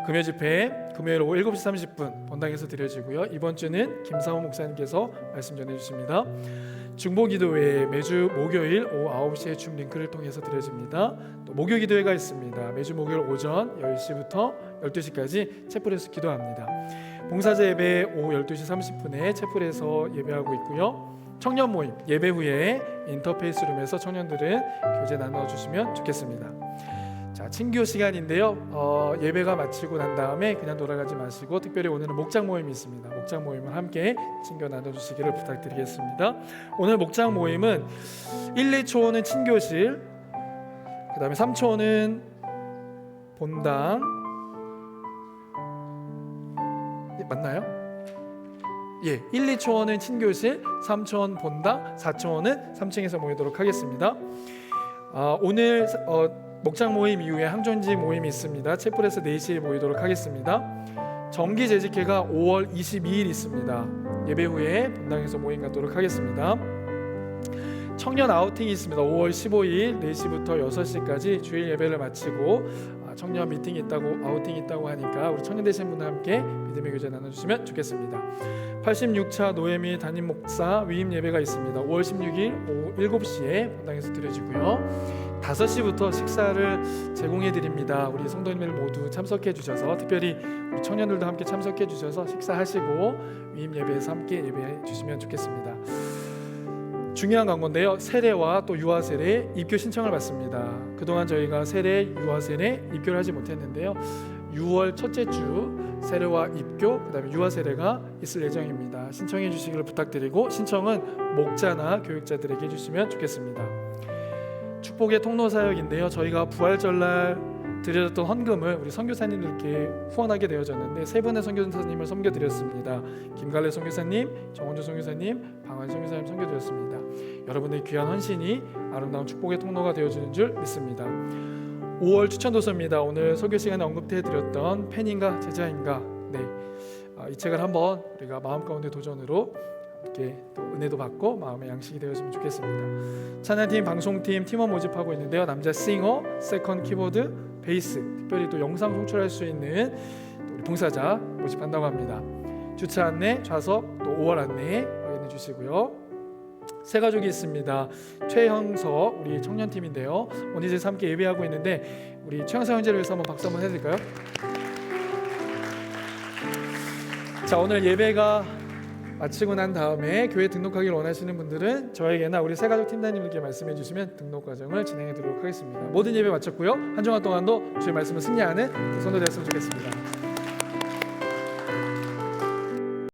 금요 집회 금요일 오후 7시 30분 본당에서 드려지고요. 이번 주는 김사호 목사님께서 말씀 전해주십니다. 중보기도회 매주 목요일 오후 9시에 줌 링크를 통해서 드려집니다. 또 목요기도회가 있습니다. 매주 목요일 오전 10시부터 12시까지 채플에서 기도합니다. 봉사제 예배 오후 12시 30분에 채플에서 예배하고 있고요. 청년 모임 예배 후에 인터페이스 룸에서 청년들은 교제 나눠주시면 좋겠습니다. 자, 친교 시간인데요. 예배가 마치고 난 다음에 그냥 돌아가지 마시고 특별히 오늘은 목장 모임이 있습니다. 목장 모임을 함께 친교 나눠주시기를 부탁드리겠습니다. 오늘 목장 모임은 1, 2초는 친교실, 그 다음에 3초는 본당, 맞나요? 예, 1, 2초원은 친교실, 3초원 본당, 4초원은 3층에서 모이도록 하겠습니다. 오늘 목장 모임 이후에 항존지 모임이 있습니다. 채플에서 4시에 모이도록 하겠습니다. 정기 재직회가 5월 22일 있습니다. 예배 후에 본당에서 모임 갖도록 하겠습니다. 청년 아우팅이 있습니다. 5월 15일 4시부터 6시까지 주일 예배를 마치고 청년 미팅이 있다고, 아우팅이 있다고 하니까 우리 청년 되신 분과 함께 믿음의 교제 나눠주시면 좋겠습니다. 86차 노예미 담임 목사 위임 예배가 있습니다. 5월 16일 오후 7시에 본당에서 드려지고요. 5시부터 식사를 제공해 드립니다. 우리 성도님들 모두 참석해 주셔서, 특별히 우리 청년들도 함께 참석해 주셔서 식사하시고 위임 예배에서 함께 예배해 주시면 좋겠습니다. 중요한 광고인데요. 세례와 또 유아 세례 입교 신청을 받습니다. 그동안 저희가 세례, 유아 세례 입교를 하지 못했는데요. 6월 첫째 주 세례와 입교, 그다음에 유아 세례가 있을 예정입니다. 신청해 주시기를 부탁드리고, 신청은 목자나 교육자들에게 해주시면 좋겠습니다. 축복의 통로 사역인데요. 저희가 부활절날 드렸던 헌금을 우리 선교사님들께 후원하게 되어졌는데, 세 분의 선교사님을 섬겨드렸습니다. 김갈래 선교사님, 정원주 선교사님, 방한 선교사님 섬겨드렸습니다. 여러분의 귀한 헌신이 아름다운 축복의 통로가 되어주는 줄 믿습니다. 5월 추천도서입니다. 오늘 설교 시간에 언급해드렸던 팬인가 제자인가, 이 책을 한번 우리가 마음 가운데 도전으로 이렇게 또 은혜도 받고 마음의 양식이 되었으면 좋겠습니다. 찬양팀, 방송팀, 팀원 모집하고 있는데요. 남자 싱어, 세컨 키보드, 베이스, 특별히 또 영상 송출할 수 있는 우리 봉사자 모집한다고 합니다. 주차 안내, 좌석, 또 5월 안내 확인해 주시고요. 세 가족이 있습니다. 최형석 우리 청년팀인데요. 오늘 이제 함께 예배하고 있는데, 우리 최형석 형제를 위해서 한번 박수 한번 해드릴까요? 자, 오늘 예배가 마치고 난 다음에 교회 등록하기를 원하시는 분들은 저에게나 우리 세가족 팀장님들께 말씀해 주시면 등록 과정을 진행해 드리도록 하겠습니다. 모든 예배 마쳤고요. 한 주간 동안도 주의 말씀을 승리하는 성도 되었으면 좋겠습니다.